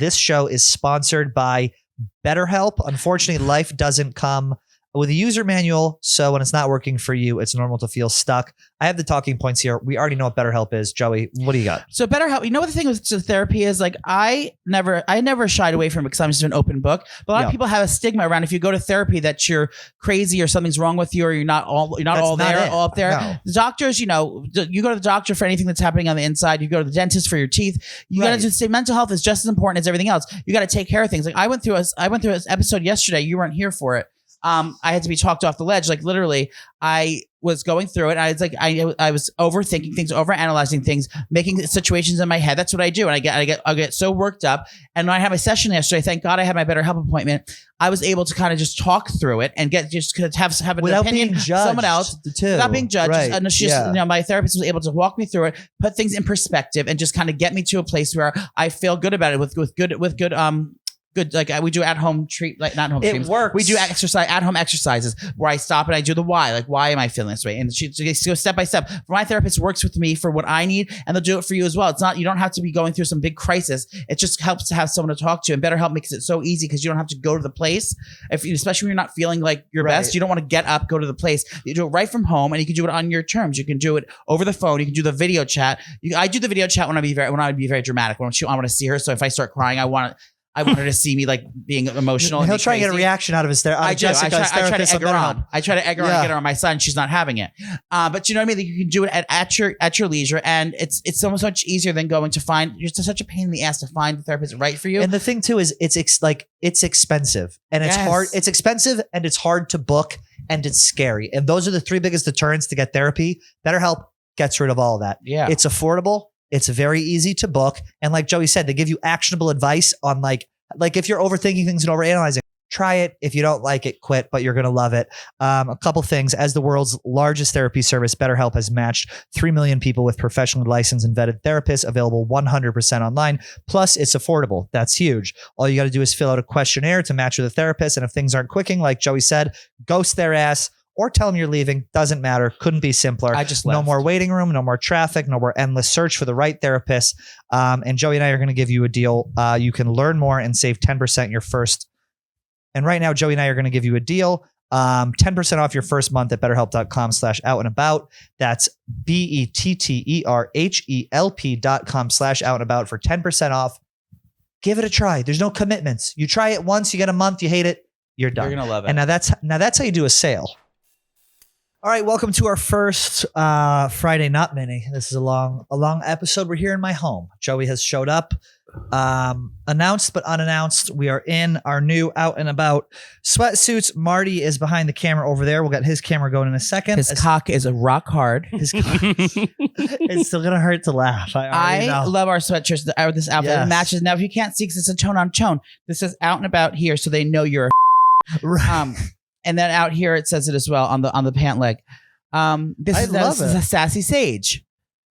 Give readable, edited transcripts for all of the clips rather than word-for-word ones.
This show is sponsored by BetterHelp. Unfortunately, life doesn't come with a user manual, so when it's not working for you, it's normal to feel stuck. I have the talking points here. We already know what BetterHelp is. Joey, what do you got? So BetterHelp, you know what the thing with therapy is? Like I never shied away from it because I'm just an open book. But a lot of people have a stigma around if you go to therapy that you're crazy or something's wrong with you or you're not all up there. No. The doctors, you go to the doctor for anything that's happening on the inside. You go to the dentist for your teeth. You got to just say mental health is just as important as everything else. You got to take care of things. Like I went through an episode yesterday. You weren't here for it. I had to be talked off the ledge. Like literally, I was going through it. I was like, I was overthinking things, overanalyzing things, making situations in my head. That's what I do. And I get so worked up. And when I had my session yesterday, thank God I had my BetterHelp appointment. I was able to kind of just talk through it and have an without opinion being judged, someone else without being judged. Right. And she just, my therapist was able to walk me through it, put things in perspective, and just kind of get me to a place where I feel good about it with good, like we do at-home not home treatments. It works. We do at-home exercises where I stop and I do the why. Like, why am I feeling this way? And she goes step by step. My therapist works with me for what I need, and they'll do it for you as well. It's not, you don't have to be going through some big crisis. It just helps to have someone to talk to. And BetterHelp makes it so easy because you don't have to go to the place. Especially when you're not feeling like your best, you don't want to get up, go to the place. You do it right from home, and you can do it on your terms. You can do it over the phone. You can do the video chat. I do the video chat when I would be very dramatic. When I want to see her. So if I start crying, I want her to see me like being emotional. He'll try and get a reaction out of his therapist. I try to egg her on. I try to egg her on and get her on my side, and she's not having it. But you know what I mean? You can do it at your leisure, and it's so much easier than going to find. You're just such a pain in the ass to find the therapist right for you. And the thing too is it's expensive and it's hard. It's expensive and it's hard to book and it's scary. And those are the three biggest deterrents to get therapy. BetterHelp gets rid of all of that. Yeah, it's affordable. It's very easy to book. And like Joey said, they give you actionable advice on like if you're overthinking things and overanalyzing, try it. If you don't like it, quit, but you're going to love it. A couple things. As the world's largest therapy service, BetterHelp has matched 3 million people with professionally licensed and vetted therapists, available 100% online. Plus, it's affordable. That's huge. All you got to do is fill out a questionnaire to match with a therapist. And if things aren't clicking, like Joey said, ghost their ass. Or tell them you're leaving. Doesn't matter. Couldn't be simpler. I just left. No more waiting room. No more traffic. No more endless search for the right therapist. And Joey and I are going to give you a deal. You can learn more and save 10% your first. And right now, Joey and I are going to give you a deal. 10% off your first month at betterhelp.com/outlandabout. That's BetterHelp.com/outlandabout for 10% off. Give it a try. There's no commitments. You try it once, you get a month, you hate it, you're done. You're going to love it. And now that's how you do a sale. All right, welcome to our first Friday Not Mini. This is a long episode. We're here in my home. Joey has showed up, announced but unannounced. We are in our new Out and About sweatsuits. Marty is behind the camera over there. We'll get his camera going in a second. His cock is a rock hard. It's still gonna hurt to laugh. I love our sweatshirts. This outfit Yes. matches. Now, if you can't see, because it's a tone on tone, this says Out and About here, so they know you're. Right. And then out here it says it as well on the pant leg. This is a sassy sage.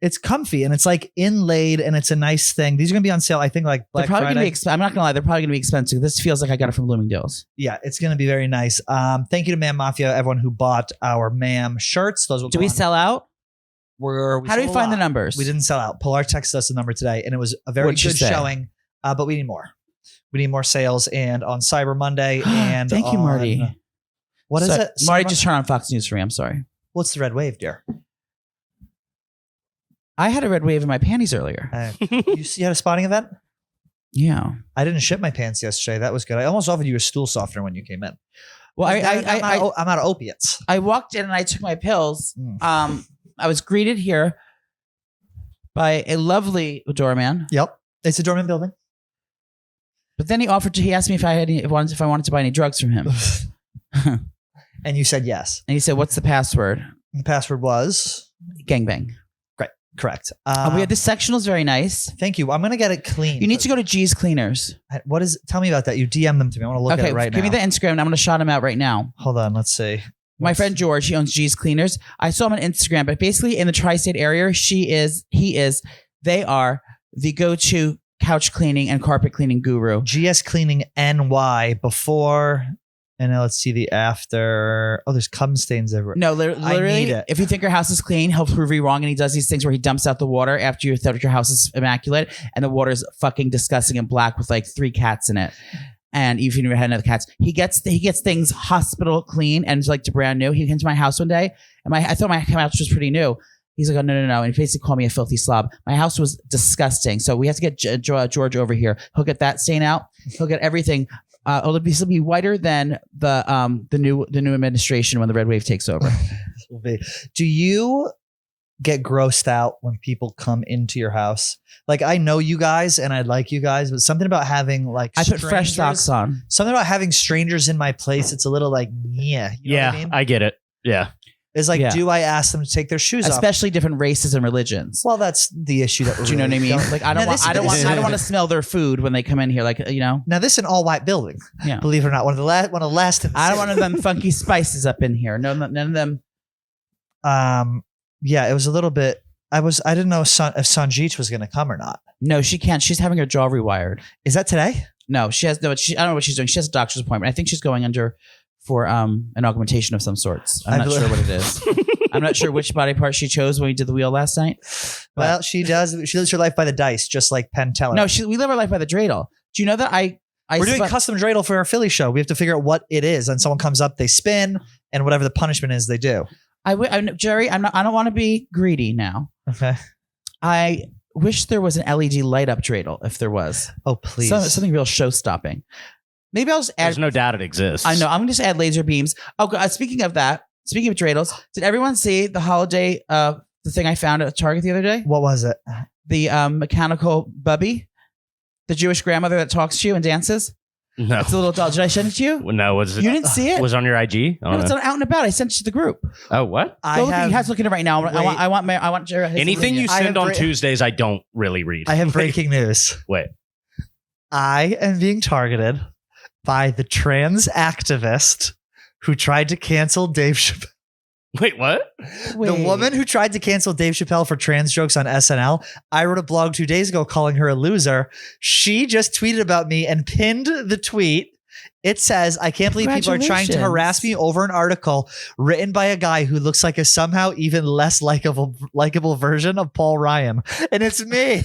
It's comfy and it's like inlaid and it's a nice thing. These are gonna be on sale. I think like Black Friday. I'm not gonna lie, they're probably gonna be expensive. This feels like I got it from Bloomingdale's. Yeah, it's gonna be very nice. Thank you to Mam Mafia, everyone who bought our Mam shirts. Those will. Do we sell out? How do we find the numbers? We didn't sell out. Pilar texted us the number today, and it was a very good showing. But we need more. We need more sales, and on Cyber Monday, and thank you, Marty. What is it? Marty just turned on Fox News for me. I'm sorry. What's the red wave, dear? I had a red wave in my panties earlier. You had a spotting event? Yeah. I didn't shit my pants yesterday. That was good. I almost offered you a stool softener when you came in. Well, I'm out of opiates. I walked in and I took my pills. I was greeted here by a lovely doorman. Yep. It's a doorman building. But then he asked me if I wanted to buy any drugs from him. And you said yes. And he said, "What's the password?" The password was gangbang. Great, correct. We had this sectional is very nice. Thank you. I'm gonna get it clean. You need to go to G's Cleaners. What is? Tell me about that. You DM them to me. I want to look at it right now. Give me the Instagram, and I'm gonna shout him out right now. Hold on. Let's see. My friend George, he owns G's Cleaners. I saw him on Instagram, but basically in the tri-state area, they are the go-to couch cleaning and carpet cleaning guru. GS Cleaning NY before And now let's see the after. Oh, there's cum stains everywhere. No, I literally, need it. if you think your house is clean, he'll prove you wrong. And he does these things where he dumps out the water after you thought your house is immaculate, and the water is fucking disgusting and black with like 3 cats in it. And even if you never had another cats, he gets things hospital clean and like to brand new. He came to my house one day, and I thought my couch was pretty new. He's like, oh, no. And he basically called me a filthy slob. My house was disgusting. So we have to get George over here. He'll get that stain out. He'll get everything. It'll be whiter than the new administration when the red wave takes over. Do you get grossed out when people come into your house? Like, I know you guys and I like you guys, but something about having like I put fresh socks on. Something about having strangers in my place. It's a little like, yeah. You know what I mean? I get it. Yeah. It's like, do I ask them to take their shoes off? Especially different races and religions. Well, that's the issue that we're Do you know what I mean? Like, I don't want to smell their food when they come in here. Like, you know. Now this is an all white building. Yeah. Believe it or not, one of the last. I don't want them funky spices up in here. No, none of them. Yeah, it was a little bit. I didn't know if Sanjeet was going to come or not. No, she can't. She's having her jaw rewired. Is that today? No, she has no. I don't know what she's doing. She has a doctor's appointment. I think she's going under for an augmentation of some sorts. I'm not sure what it is. I'm not sure which body part she chose when we did the wheel last night. Well, she does. She lives her life by the dice, just like Penn Teller. No, we live our life by the dreidel. Do you know that we're doing custom dreidel for our Philly show. We have to figure out what it is. And someone comes up, they spin, and whatever the punishment is, they do. Jerry, I don't want to be greedy now. Okay. I wish there was an LED light up dreidel if there was. Oh, please. Something real show stopping. Maybe I'll just add. There's no doubt it exists. I know. I'm going to just add laser beams. Oh, speaking of that, speaking of dreidels, did everyone see the holiday, the thing I found at Target the other day? What was it? The mechanical bubby, the Jewish grandmother that talks to you and dances. No. It's a little doll. Did I send it to you? No. Was it? You didn't see it? Was it on your IG? No, it's out and about. I sent it to the group. Oh, what? You have to look at it right now. I want Jerry. Anything you send on Tuesdays, I don't really read. I have breaking news. Wait. I am being targeted by the trans activist who tried to cancel Dave Chappelle. Wait, what? The woman who tried to cancel Dave Chappelle for trans jokes on SNL. I wrote a blog 2 days ago calling her a loser. She just tweeted about me and pinned the tweet. It says, I can't believe people are trying to harass me over an article written by a guy who looks like a somehow even less likable version of Paul Ryan. And it's me.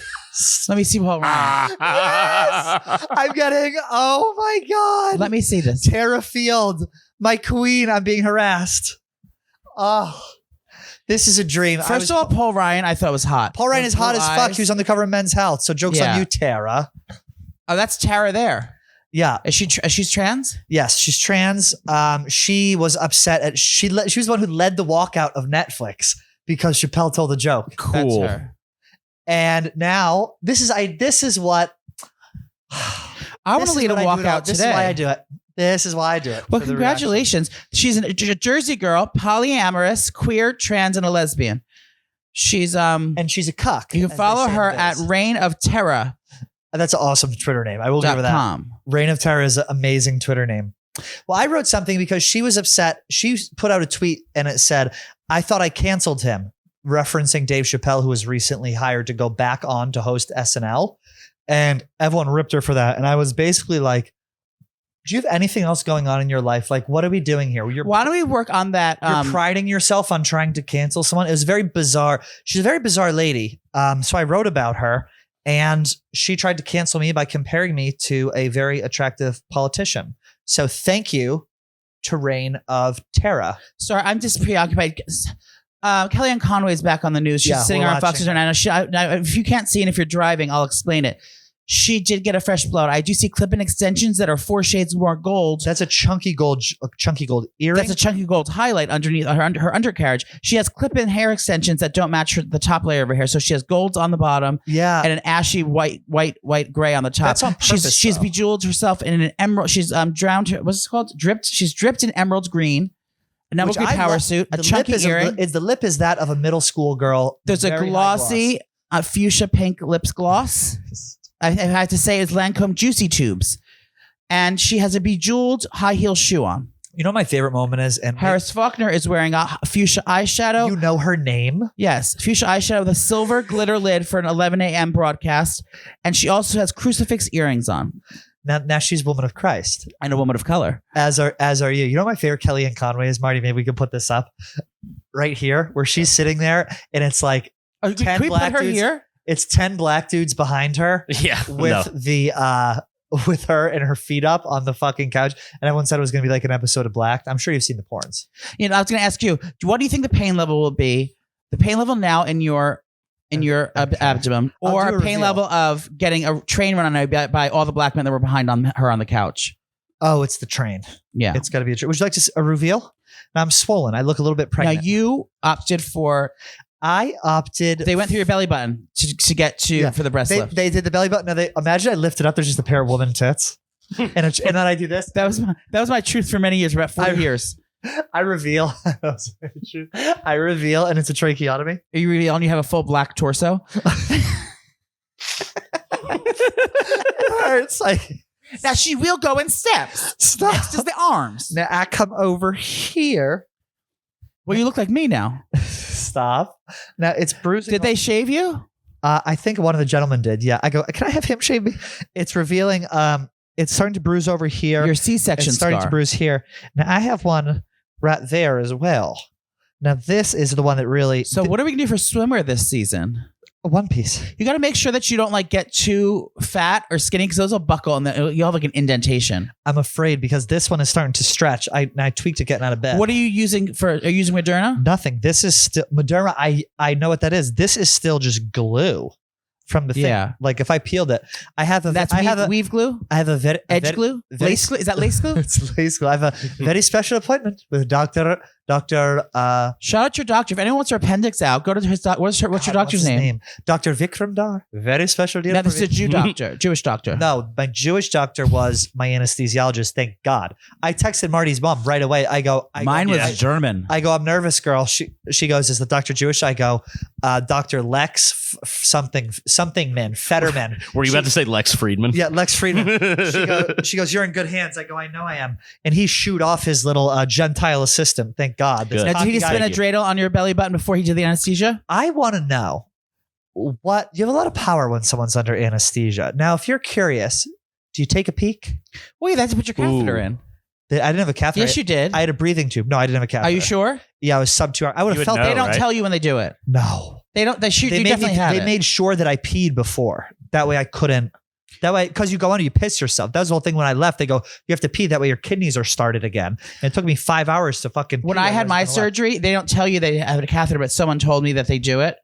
Let me see Paul Ryan. Yes! I'm getting, oh my God. Let me see this. Tara Field, my queen, I'm being harassed. Oh, this is a dream. First of all, Paul Ryan, I thought was hot. Paul Ryan is hot as fuck. He was on the cover of Men's Health. So jokes on you, Tara. Oh, that's Tara there. Yeah. Is she's trans? Yes, she's trans. She was upset at she was the one who led the walkout of Netflix because Chappelle told a joke. Cool. That's her. And now this is what I want to lead a walkout today. This is why I do it. This is why I do it. Well, congratulations. She's a Jersey girl, polyamorous, queer, trans, and a lesbian. She's and she's a cuck. You can follow her at Reign of Terror. That's an awesome Twitter name. I will give her that. Reign of Terror is an amazing Twitter name. Well, I wrote something because she was upset. She put out a tweet and it said, I thought I canceled him, referencing Dave Chappelle, who was recently hired to go back on to host SNL. And everyone ripped her for that. And I was basically like, do you have anything else going on in your life? Like, what are we doing here? Why don't we work on that? You're priding yourself on trying to cancel someone. It was very bizarre. She's a very bizarre lady. So I wrote about her and she tried to cancel me by comparing me to a very attractive politician. So thank you to Reign of Terror. Sorry, I'm just preoccupied. Kellyanne Conway's back on the news. She's sitting on Fox News right now. If you can't see and if you're driving, I'll explain it. She did get a fresh blowout. I do see clip-in extensions that are 4 shades more gold. That's a chunky gold earring. That's a chunky gold highlight underneath her undercarriage. She has clip-in hair extensions that don't match the top layer of her hair. So she has golds on the bottom, and an ashy white gray on the top. That's on purpose. She's bejeweled herself in an emerald. She's drowned. What's it called? Dripped. She's dripped in emerald green. An emerald green power suit. A chunky earring. The lip is that of a middle school girl. There's a glossy fuchsia pink lips gloss. I have to say it's Lancome Juicy Tubes. And she has a bejeweled high heel shoe on. You know what my favorite moment is? And Harris Faulkner is wearing a fuchsia eyeshadow. You know her name? Yes. Fuchsia eyeshadow with a silver glitter lid for an 11 a.m. broadcast. And she also has crucifix earrings on. Now she's woman of Christ. And a woman of color. As are you. You know my favorite Kellyanne Conway is, Marty? Maybe we could put this up right here where she's sitting there and it's like 10 Can we black put her dudes. here? It's 10 black dudes behind her. Yeah. With with her and her feet up on the fucking couch. And everyone said it was going to be like an episode of Black. I'm sure you've seen the porns. You know, I was going to ask you, what do you think the pain level will be? The pain level now in your abdomen, I'll or do a a pain reveal. level of getting a train run on her by all the black men that were behind her on the couch? Oh, it's the train. Yeah. It's got to be a train. Would you like a reveal? Now I'm swollen. I look a little bit pregnant. Now you opted for. I opted. They went through your belly button to get to Yeah. for the breast lift. They did the belly button. Now they imagine I lift it up. There's just a pair of woman tits, and then I do this. That was my truth for many years, about 40 years. I reveal. I reveal, and it's a tracheotomy. Are you really on? You have a full black torso. It's like Now she will go in steps. stop. Next is the arms. Now I come over here. Well, you look like me now. Stop. Now it's bruising. Did they shave you? I think one of the gentlemen did. Yeah. I go. Can I have him shave me? It's revealing. It's starting to bruise over here. Your C-section It's starting scar. to bruise here. Now I have one right there as well. Now this is the one that really. So what are we gonna do for swimwear this season? One piece. You got to make sure that you don't like get too fat or skinny, because those will buckle and then you'll have like an indentation. I'm afraid because this one is starting to stretch. I tweaked it getting out of bed. What are you using for? Are you using Moderna? Nothing. This is still Moderna. I know what that is. This is still just glue from the thing. Yeah. Like if I peeled it, I have a. That's I have a. weave glue, I have a edge glue, very- lace glue. Is that lace glue? It's lace glue. I have a very special appointment with Doctor. Shout out your doctor. If anyone wants their appendix out, go to his doctor. What's your doctor's name? Dr. Vikram Dar. Very special deal. No, for this is a me. Jew doctor, Jewish doctor. No, my Jewish doctor was my anesthesiologist. Thank God. I texted Marty's mom right away. Mine was I- German. I go, I'm nervous, girl. She goes, is the doctor Jewish? I go, Dr. Lex something man, Fetterman. Were you about to say Lex Friedman? Yeah, Lex Friedman. She goes, you're in good hands. I go, I know I am. And he shoot off his little Gentile assistant. Thank God. This Good. Now, cocky did he guy- spin a dreidel on your belly button before he did the anesthesia? I want to know what you have a lot of power when someone's under anesthesia. Now, if you're curious, do you take a peek? Well, you have to put your catheter Ooh. in. I didn't have a catheter. Yes, you did. I had a breathing tube. No, I didn't have a catheter. Are you sure? Yeah, I was sub 2 hours. I would You have would felt know. They don't right? tell you when they do it. No. They don't. They shoot. They You made definitely me, have they it. made sure that I peed before. That way I couldn't. That way, because you go under, you piss yourself. That was the whole thing when I left. They go, you have to pee. That way your kidneys are started again. And it took me 5 hours to fucking pee. When I had my wasn't gonna lie. surgery, they don't tell you they have a catheter, but someone told me that they do it.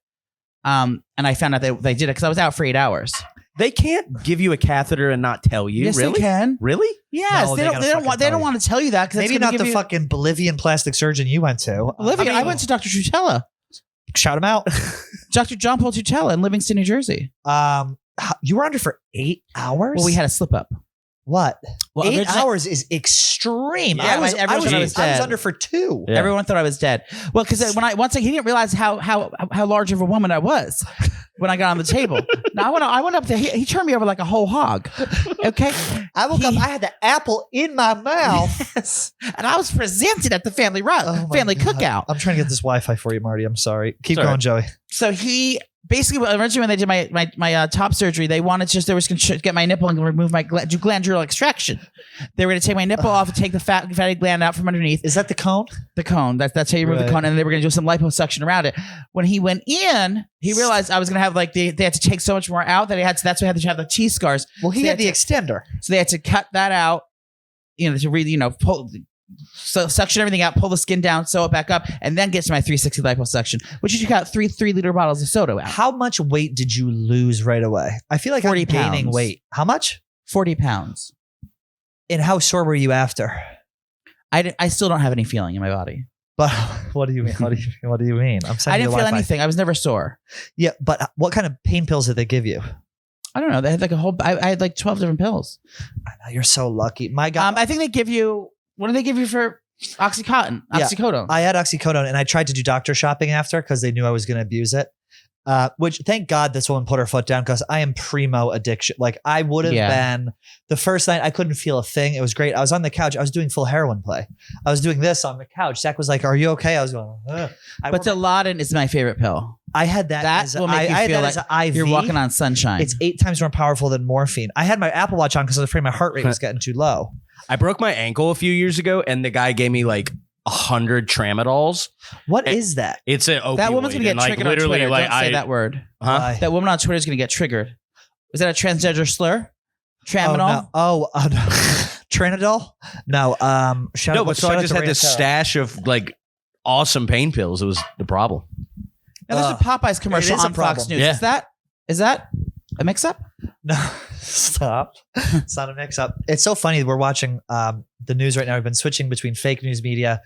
And I found out they did it because I was out for 8 hours. They can't give you a catheter and not tell you. Yes, really? they can. Really? Yes, No, they they don't. gotta They don't fucking want. They tell don't you. want to tell you that because Maybe not the fucking Bolivian plastic surgeon you went to. Olivia, I went to Dr. Tutela, Shout him out. Dr. John Paul Tutela in Livingston, New Jersey. You were under for 8 hours? Well, we had a slip up. What? Well, 8 originally- hours is extreme. Yeah, I was dead. under for 2. Yeah. Everyone thought I was dead. Well, because he didn't realize how large of a woman I was when I got on the table. Now I went up there. He turned me over like a whole hog. Okay, I woke up. I had the apple in my mouth. yes, and I was presented at the family Oh my family God. cookout. I'm trying to get this Wi-Fi for you, Marty. I'm sorry. Keep Sorry. going, Joey. So he basically originally when they did my top surgery, they wanted they were just going to get my nipple and remove my do glandular extraction. They were going to take my nipple off and take the fatty gland out from underneath Is that the cone? the cone. That's how you remove the Right. cone, and they were going to do some liposuction around it. When he went in, he realized I was going to have they had to take so much more out that that's why I had to have the T scars. Well, he So had the they extender. So they had to cut that out, to pull, so suction everything out, pull the skin down, sew it back up, and then get to my 360 liposuction, which is you got 3-liter bottles of soda out. How much weight did you lose right away? I feel like 40 I'm gaining pounds. weight. How much? 40 pounds. And how sore were you after? I still don't have any feeling in my body. But what do you mean? What do you mean? I'm I sending didn't you feel Wi-Fi. anything. I was never sore. Yeah, but what kind of pain pills did they give you? I don't know. They had like I had like 12 different pills. I know, you're so lucky. My God. I think they give you, what do they give you for Oxycontin? Yeah. Oxycodone. I had oxycodone and I tried to do doctor shopping after because they knew I was going to abuse it. Which thank God this woman put her foot down because I am primo addiction. Like I would have been the first night I couldn't feel a thing. It was great. I was on the couch. I was doing full heroin play. I was doing this on the couch. Zach was like, "Are you okay?" I was going, ugh. But Dilaudid is my favorite pill. I had that. That as, will make you I had feel that like as an IV. you're walking on sunshine. It's 8 times more powerful than morphine. I had my Apple Watch on because I was afraid my heart rate was getting too low. I broke my ankle a few years ago, and the guy gave me like 100 tramadols. What is that? It's an opioid. That woman's gonna get and, like, triggered on literally, Twitter. like, Don't say that word. Huh? That woman on Twitter is gonna get triggered. Is that a transgender slur? Tramadol? No. No. Tranadol? No. Shout No, out, but so shout I out just to had this Raina Tara. stash of like awesome pain pills. It was the problem. Now, there's a Popeyes commercial it is a on Fox problem. News. Yeah. Is that a mix-up? No, stop. It's not a mix-up. It's so funny. We're watching the news right now. We've been switching between fake news media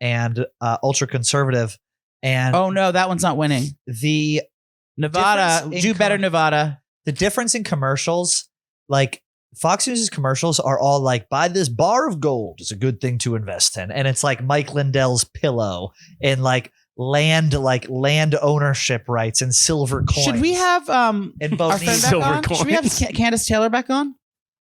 and ultra-conservative. And Oh no, that one's not winning. the Nevada, difference in do better, Nevada. the difference in commercials, like Fox News' commercials are all like, buy this bar of gold. It's a good thing to invest in. And it's like Mike Lindell's pillow and like land ownership rights and silver coins. Should we have and our both friend back Silver on? Should we have coins. Candace Taylor back on?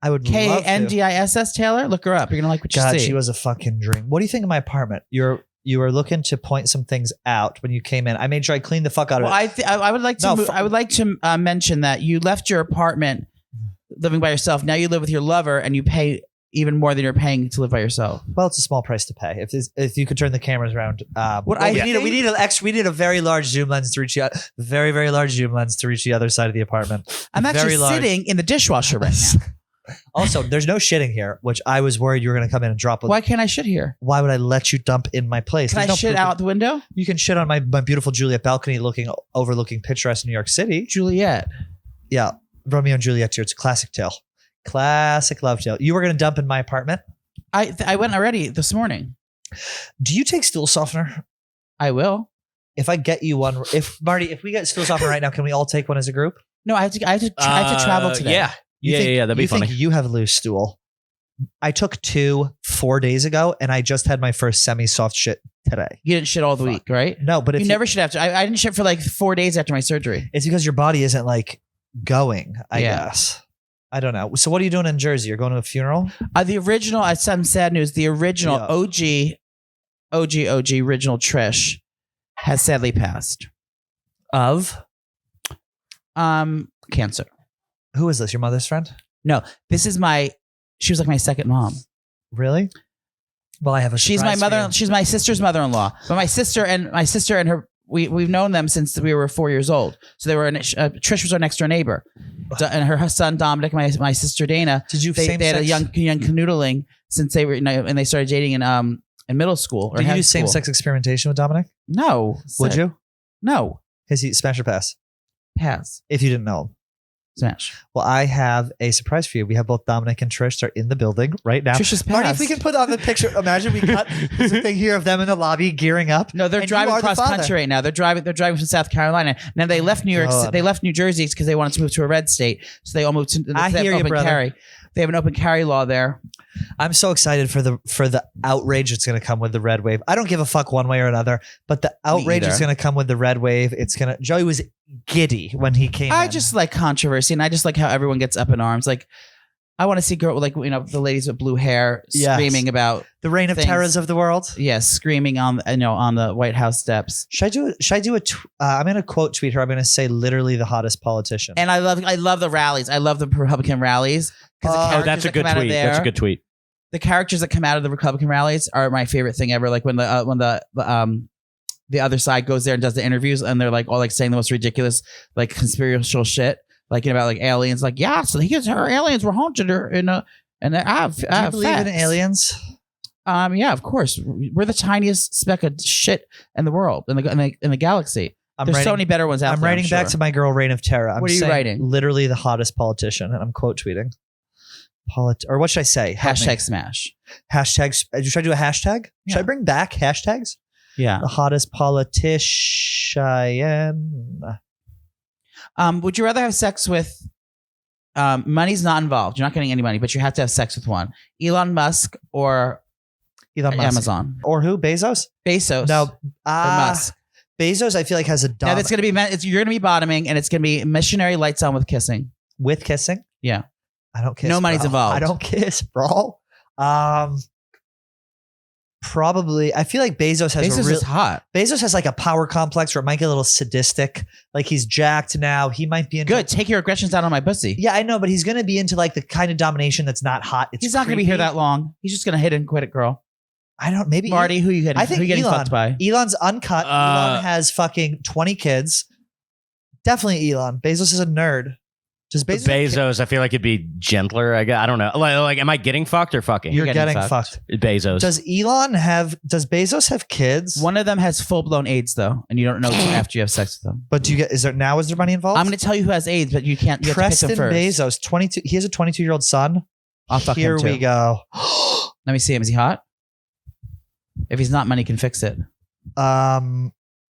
I would love to. KNDISS Taylor? Look her up. You're gonna like what you God, see. she was a fucking dream. What do you think of my apartment? You were looking to point some things out when you came in. I made sure I cleaned the fuck out of Well, it. I would like to. No, I would like to mention that you left your apartment living by yourself. Now you live with your lover, and you pay even more than you're paying to live by yourself. Well, it's a small price to pay. If you could turn the cameras around, we need a very large zoom lens to reach very large zoom lens to reach the other side of the apartment. I'm actually Very large. sitting in the dishwasher right now. Also, there's no shitting here, which I was worried you were going to come in and drop. Why can't I shit here? Why would I let you dump in my place? Can I There's no shit proof- out the window? You can shit on my beautiful Juliet balcony, overlooking picturesque New York City. Juliet. Yeah, Romeo and Juliet here. It's a classic tale, classic love tale. You were going to dump in my apartment. I went already this morning. Do you take stool softener? I will. If I get you one, if we get stool softener right now, can we all take one as a group? No, I have to travel today. Yeah. You think- That'd be you funny. think you have a loose stool? I took 2 4 days ago, and I just had my first semi-soft shit today. You didn't shit all the week, right? No, but if You never shit after. I didn't shit for like 4 days after my surgery. it's because your body isn't like going. I Yeah. guess. I don't know. So what are you doing in Jersey? You're going to a funeral? The original, some sad news. The original Yeah. OG original Trish has sadly passed. Of Cancer. who is this? Your mother's friend? This is she was like my second mom. Really? Well, I have a. She's my surprise for mother. you. She's my sister's mother-in-law. But my sister and her, we've known them since we were 4 years old. So they were Trish was our next door neighbor, and her son Dominic, my sister Dana. Did you? They had a young canoodling since they were, and they started dating in middle school. Or Did you high do school. same-sex experimentation with Dominic? No. Would you? No. Has he smash or pass? Pass. If you didn't know him. Smash. Well, I have a surprise for you. We have both Dominic and Trish. They're in the building right now. Trish has Marty, if passed. we can put on the picture, imagine we cut there's a thing here of them in the lobby gearing up. No, they're And you driving are the cross father. country right now. They're driving from South Carolina. Now they left New York. God. They left New Jersey because they wanted to move to a red state. So they all moved to. I they have hear you, open brother. carry. They have an open carry law there. I'm so excited for the outrage that's going to come with the red wave. I don't give a fuck one way or another, but the outrage either. is going to come with the red wave. Joey was giddy when he came I in. just like controversy, and I just like how everyone gets up in arms. Like, I want to see the ladies with blue hair Yes. screaming about the reign of things. terrors of the world. screaming on the White House steps. Should I do I'm going to quote tweet her. I'm going to say literally the hottest politician. And I love the rallies. I love the Republican rallies. Oh, that's a good tweet. That's a good tweet. The characters that come out of the Republican rallies are my favorite thing ever. Like when the other side goes there and does the interviews, and they're like all like saying the most ridiculous like conspiratorial shit, like about like aliens. Like, yeah, so her aliens were haunted her in a and I have. do you believe in aliens? Yeah, of course. We're the tiniest speck of shit in the world, in the galaxy. There's so many better ones out I'm there. writing back to my girl, Reign of Terror. I'm What are you saying writing? Literally the hottest politician, and I'm quote tweeting. Or what should I say? Help me. Hashtag smash. Hashtags. Should I do a hashtag? Yeah. Should I bring back hashtags? Yeah. The hottest politician. Would you rather have sex with? Money's not involved. You're not getting any money, but you have to have sex with one. Elon Musk or Elon Musk. Amazon. Or who? Bezos? Bezos. No. Or Musk. Bezos, I feel like has a Now that's gonna be you're gonna be bottoming, and it's gonna be missionary lights on with kissing. with kissing. Yeah. I don't kiss. No money's bro. involved. I don't kiss, bro. Probably. I feel like Bezos has is hot. Bezos has like a power complex where it might get a little sadistic. Like he's jacked now. He might be into Good. Take your aggressions out on my pussy. Yeah, I know, but he's gonna be into like the kind of domination that's not hot. He's not gonna be here that long. He's just gonna hit and quit it, girl. I don't. Maybe Marty, who you getting? I think who you getting Elon. fucked by? Elon's uncut. Elon has fucking 20 kids. Definitely Elon. Bezos is a nerd. Does Bezos, I feel like it'd be gentler. I don't know. Like, am I getting fucked or fucking? You're getting fucked. Bezos. Does Bezos have kids? One of them has full blown AIDS though, and you don't know after you have sex with them. But do you get? Is there money involved? I'm going to tell you who has AIDS, but you can't. You Preston have to pick him first. Bezos, 22. He has a 22-year-old son. I'll fuck Here him too. we go. Let me see him. Is he hot? If he's not, money can fix it. Oh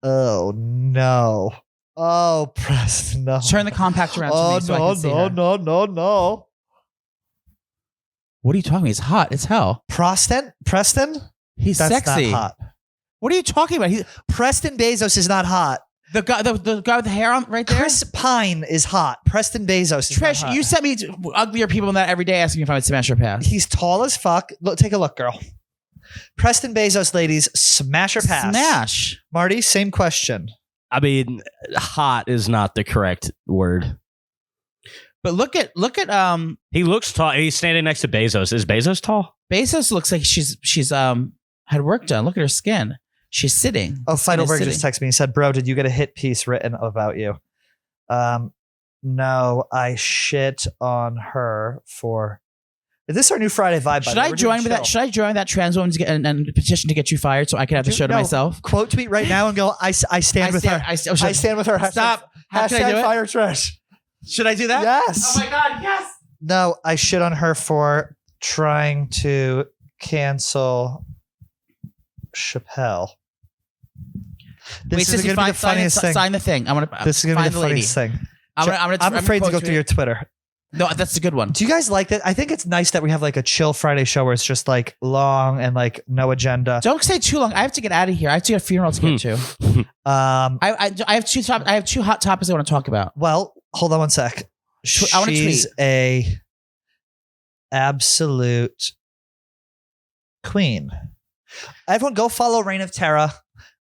no. Oh, Preston, no. Turn the compact around to me so I can see her. No. What are you talking about? He's hot as hell. Preston? He's That's sexy. not hot. What are you talking about? Preston Bezos is not hot. The guy with the hair on right there? Chris Pine is hot. Preston Bezos is not Trish, hot. you sent me uglier people than that every day asking me if I would smash or pass. He's tall as fuck. Look, take a look, girl. Preston Bezos, ladies, smash or pass? Smash. Marty, same question. I mean, hot is not the correct word. But look at He looks tall. He's standing next to Bezos. Is Bezos tall? Bezos looks like she's had work done. Look at her skin. She's sitting. Oh, Skin is Feidelberg sitting. just texted me and said, bro, did you get a hit piece written about you? No, I shit on her for... Is this our new Friday vibe? Should I join with that? Should I join that trans woman to get and petition to get you fired so I can have the show to myself? Quote tweet right now and go, I stand with her. I stand with her. Stop. How can I do Hashtag it? fire Trish. Should I do that? Yes. Oh my God, yes. No, I shit on her for trying to cancel Chappelle. This is going to be the funniest thing. Sign the thing. I want to. This is going to be the funniest thing. I'm afraid to go through your Twitter. No, that's a good one. Do you guys like that? I think it's nice that we have like a chill Friday show where it's just like long and like no agenda. Don't say too long. I have to get out of here. I have to get a funeral to get to. I have two hot topics I want to talk about. Well, hold on one sec. I want to She's tweet. a absolute queen. Everyone go follow Reign of Terror.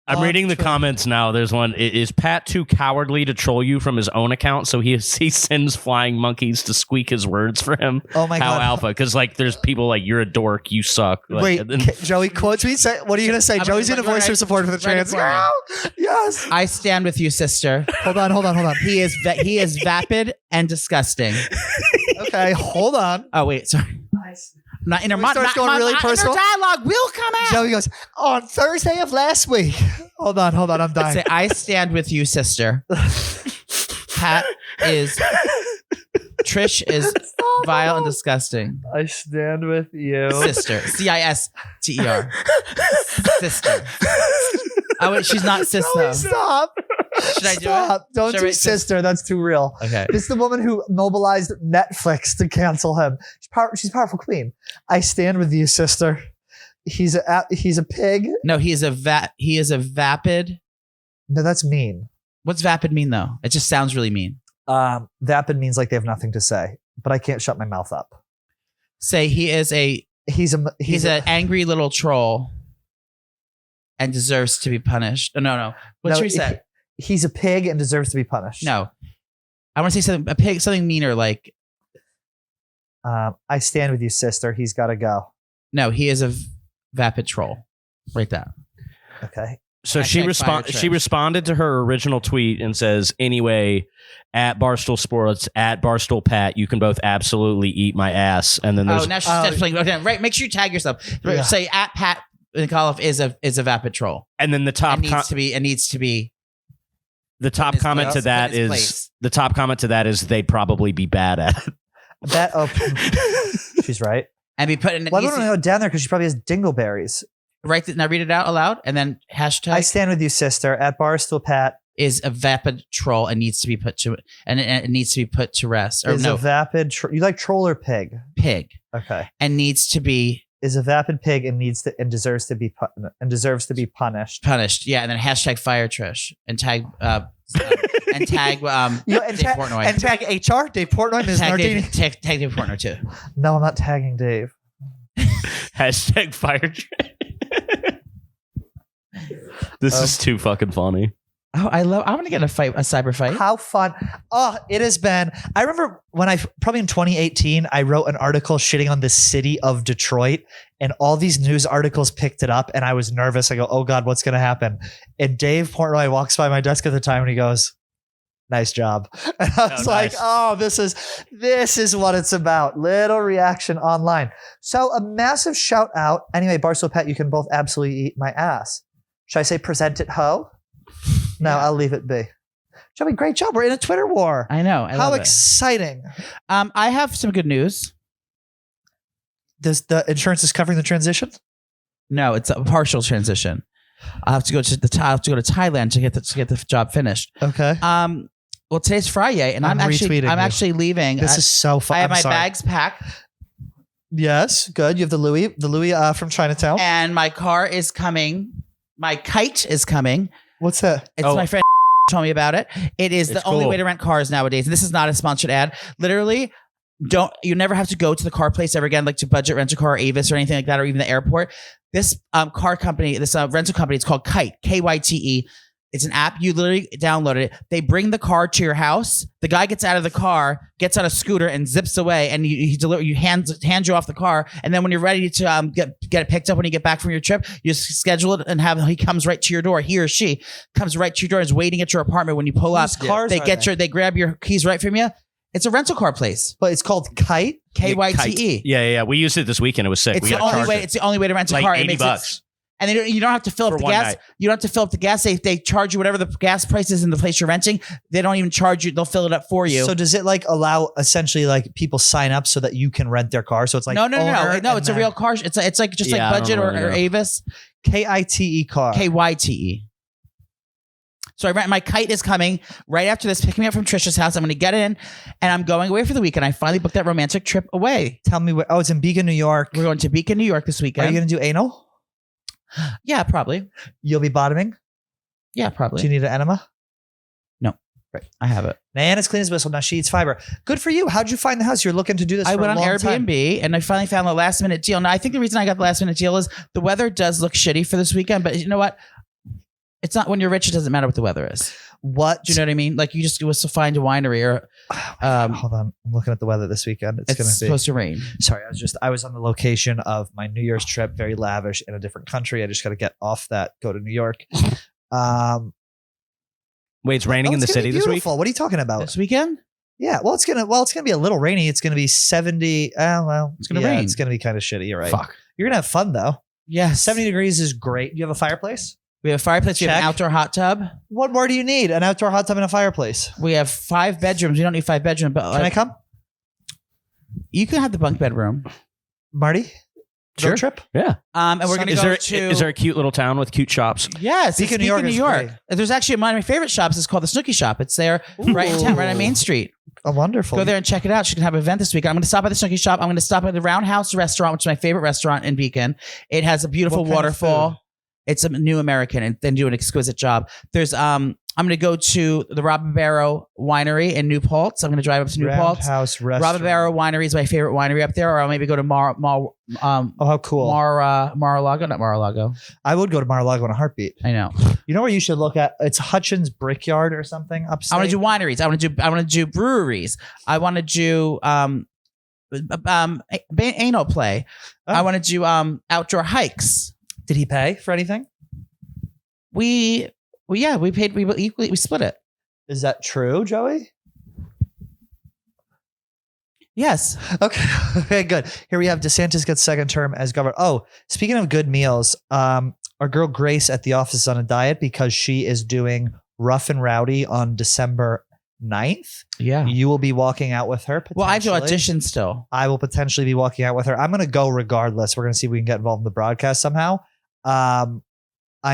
I'm reading the comments now. There's one. Is Pat too cowardly to troll you from his own account? So he sends flying monkeys to squeak his words for him. Oh my How God. alpha? Because like there's people like, you're a dork, you suck. Like, Wait, and then- Joey, quote tweet. What are you going to say? Joey's going to voice her support for the trans girl. Yes. I stand with you, sister. Hold on. He is vapid and disgusting. Okay, hold on. Oh wait, sorry. Not in her We start going really personal. dialogue will come out. Joey goes, on Thursday of last week. Hold on. I'm dying. Say, I stand with you, sister. Pat is Trish is vile and disgusting. I stand with you. Sister. CISTER. Sister. Oh wait, she's not sis Joey, though. stop. Should I do Stop. it? Don't Should I do write sister. That's too real. Okay. This is the woman who mobilized Netflix to cancel him. She's a powerful queen. I stand with you, sister. He's a pig. No, he is a vapid. No, that's mean. What's vapid mean though? It just sounds really mean. Vapid means like they have nothing to say, but I can't shut my mouth up. Say he's an angry little troll and deserves to be punished. No. What should we say? He's a pig and deserves to be punished. No. I want to say something meaner like, I stand with you, sister. He's got to go. no, he is a vapid troll. Write that. Okay. So Hashtag she responded to her original tweet and says, anyway, at Barstool Sports, at Barstool Pat, you can both absolutely eat my ass. And then there's Now she's playing. Okay, right. Make sure you tag yourself. Yeah. Say at Pat Nikolov is a vapid troll. and then the top It needs to be. the top his comment place. to that His is place. the top comment to that is they'd probably be bad at it. She's right. And be put in. Well, I don't know down there because she probably has dingleberries. Now read it out aloud and then hashtag I stand with you, sister. At Barstool Pat is a vapid troll and needs to be put to rest. Or is no, a vapid. You like troll or pig? pig Okay. and needs to be is a vapid pig and deserves to be punished. Punished. Yeah, and then hashtag fire Trish and tag and tag Dave Portnoy. And tag HR, Dave Portnoy, Ms. Nardini. Tag Dave Portnoy too. No, I'm not tagging Dave. Hashtag fire. This is too fucking funny. Oh, I want to get a cyber fight. How fun. Oh, it has been. I remember when probably in 2018, I wrote an article shitting on the city of Detroit, and all these news articles picked it up, and I was nervous. I go, oh God, what's going to happen? And Dave Portnoy walks by my desk at the time and he goes, nice job. And I was like, nice. oh, this is what it's about. Little reaction online. So a massive shout out. Anyway, Barstool Pet, you can both absolutely eat my ass. Should I say present it ho? No, I'll leave it be. Joey, great job. We're in a Twitter war. I know. How exciting. I have some good news. Does the insurance is covering the transition? No, it's a partial transition. I have to go to Thailand to get the job finished. Okay. Well, today's Friday, and I'm actually leaving. This is so fun. I have my bags packed. Yes, good. You have the Louis from Chinatown. And my car is coming. My kite is coming. What's that? It's my friend told me about it. It is the only way to rent cars nowadays. And this is not a sponsored ad. Literally, you never have to go to the car place ever again, like to Budget Rent a Car or Avis or anything like that, or even the airport. This car company, this rental company, it's called Kite, Kyte. It's an app. You literally download it. They bring the car to your house. The guy gets out of the car, gets on a scooter, and zips away. And he hands you off the car. And then when you're ready to get it picked up when you get back from your trip, you just schedule it and he comes right to your door. He or she comes right to your door. And is waiting at your apartment when you pull up. They grab your keys right from you. It's a rental car place, but it's called Kite. Kyte. Yeah. We used it this weekend. It was sick. It's the only way. It's the only way to rent a car. Like $80. And you don't have to fill up the gas. Night. You don't have to fill up the gas. They charge you whatever the gas price is in the place you're renting. They don't even charge you. They'll fill it up for you. So does it like allow essentially like people sign up so that you can rent their car? So it's like no. It's a real car. It's like just like Budget or Avis. Kite car. Kyte. So I rent. My Kite is coming right after this. Picking me up from Trisha's house. I'm going to get in, and I'm going away for the weekend. I finally booked that romantic trip away. Tell me where. Oh, it's in Beacon, New York. We're going to Beacon, New York this weekend. Are you going to do anal? Yeah, probably. You'll be bottoming? Yeah, probably. Do you need an enema? No. Right. I have it. Diana's clean as whistle. Now she eats fiber. Good for you. How'd you find the house? You're looking to do this I for went a on long Airbnb time. and I finally found the last minute deal. Now, I think the reason I got the last minute deal is the weather does look shitty for this weekend, but you know what? It's not when you're rich, it doesn't matter what the weather is. What? Do you know what I mean? Like you just go to find a winery or hold on. I'm looking at the weather this weekend. It's gonna be supposed to rain. Sorry, I was on the location of my New Year's trip, very lavish in a different country. I just got to get off that, go to New York. Wait, it's raining in the city this week? What are you talking about? This weekend? Yeah, it's gonna be a little rainy. It's gonna be 70. It's gonna rain. It's gonna be kind of shitty. You're right. Fuck. You're gonna have fun though. Yeah, 70 degrees is great. You have a fireplace? We have a fireplace. We have an Check. outdoor hot tub. What more do you need? An outdoor hot tub and a fireplace. We have 5 bedrooms. We don't need 5 bedrooms, but Can I come? You can have the bunk bedroom. Marty? Sure. Road trip? Yeah. And we're going to go to... Is there a cute little town with cute shops? Yes. Beacon, it's New York. There's actually one of my favorite shops. It's called the Snooki Shop. It's there right in town, right on Main Street. Oh, wonderful. Go there and check it out. She's going to have an event this week. I'm going to stop at the Snooki Shop. I'm going to stop at the Roundhouse Restaurant, which is my favorite restaurant in Beacon. It has a beautiful What kind of waterfall. food? It's a new American and then do an exquisite job. There's I'm going to go to the Robin Barrow Winery in New Paltz. I'm going to drive up to New Paltz. Roundhouse Restaurant. Robin Barrow Winery is my favorite winery up there, or I'll maybe go to oh, how cool. Mar-a-Lago, not Mar-a-Lago. I would go to Mar-a-Lago in a heartbeat. I know. You know where you should look at? It's Hutchins Brickyard or something upstate. I want to do wineries. I want to do breweries. I want to do anal play. Oh. I want to do outdoor hikes. Did he pay for anything? We paid. We split it. Is that true, Joey? Yes. Okay, good. Here we have DeSantis gets second term as governor. Oh, speaking of good meals, our girl Grace at the office is on a diet because she is doing Rough and Rowdy on December 9th. Yeah. You will be walking out with her. Well, I have to potentially. audition still. I will potentially be walking out with her. I'm going to go regardless. We're going to see if we can get involved in the broadcast somehow. I'm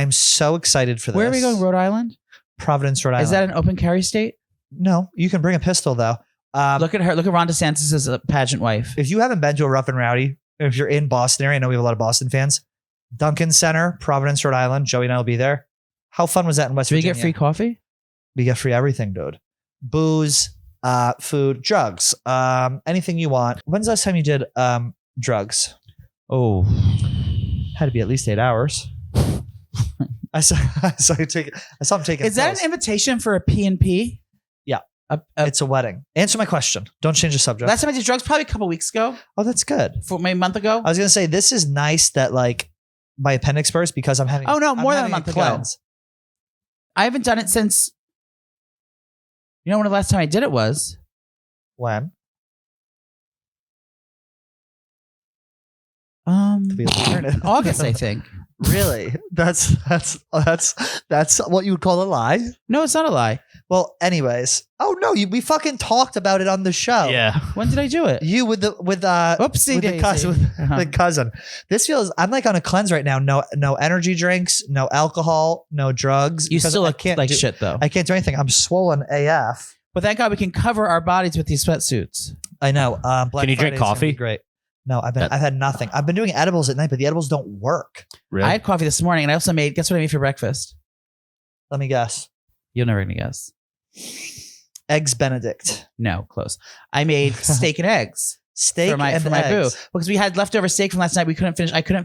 so excited for this. Where are we going? Rhode Island? Providence, Rhode Island. Is that an open carry state? No, you can bring a pistol though. Look at her. Look at Ron DeSantis as a pageant wife. If you haven't been to a Rough and Rowdy, if you're in Boston area, I know we have a lot of Boston fans. Duncan Center, Providence, Rhode Island. Joey and I will be there. How fun was that in West Do we Virginia? get free coffee? We get free everything, dude. Booze, food, drugs, anything you want. When's the last time you did drugs? Oh, Had to be at least 8 hours. I saw him taking. is that pills. an invitation for a P&P? Yeah. It's a wedding. Answer my question. Don't change the subject. Last time I did drugs, probably a couple weeks ago, Oh, that's good. maybe a month ago. I was gonna say this is nice that like my appendix burst because I'm having. Oh, no, I'm more than a having month ago. cleanse. I haven't done it since. You know when the last time I did it was? When? To be learned. August, I think. Really? That's what you would call a lie. No, it's not a lie. Well, anyways. Oh no, we fucking talked about it on the show. Yeah. When did I do it? You with Oopsie with the daisy. cousin. Uh-huh. The cousin. This feels. I'm like on a cleanse right now. No energy drinks. No alcohol. No drugs. You because still I look can't like do, shit though. I can't do anything. I'm swollen AF. But thank God we can cover our bodies with these sweatsuits. I know. Black Can you drink Friday's gonna be coffee? Great. No, I've had nothing. I've been doing edibles at night, but the edibles don't work. Really? I had coffee this morning and I also made, guess what I made for breakfast? Let me guess. You're never going to guess. Eggs Benedict. No, close. I made steak and eggs Steak for my and boo eggs. because we had leftover steak from last night. I couldn't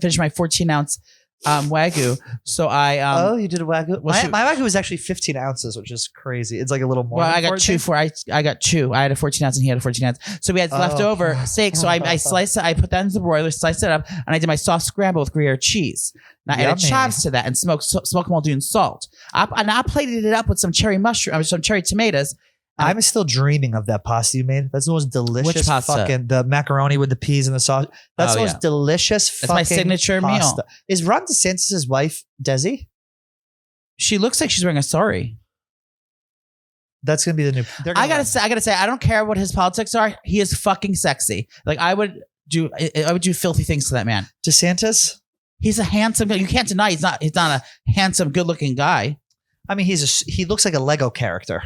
finish my 14-ounce Wagyu. So I Oh, you did a Wagyu? well, she- My Wagyu was actually 15 ounces, which is crazy. It's like a little more. well, I got two for I got two. I had a 14 ounce and he had a 14 ounce. So we had Oh. leftover steak. So I sliced it. I put that into the broiler, sliced it up, and I did my soft scramble with Gruyere cheese. And I added Yummy. chives to that and smoked Muldoon salt. I plated it up with some cherry some cherry tomatoes. I'm still dreaming of that pasta you made. That's the most delicious Which pasta? fucking the macaroni with the peas and the sauce. That's Oh, the most yeah. delicious That's my fucking signature pasta. meal. Is Ron DeSantis' wife Desi? She looks like she's wearing a sari. That's gonna be the new. they're I gonna gotta say, I don't care what his politics are. He is fucking sexy. Like I would do filthy things to that man. DeSantis. He's a handsome guy. You can't deny he's not a handsome, good looking guy. I mean, he looks like a Lego character.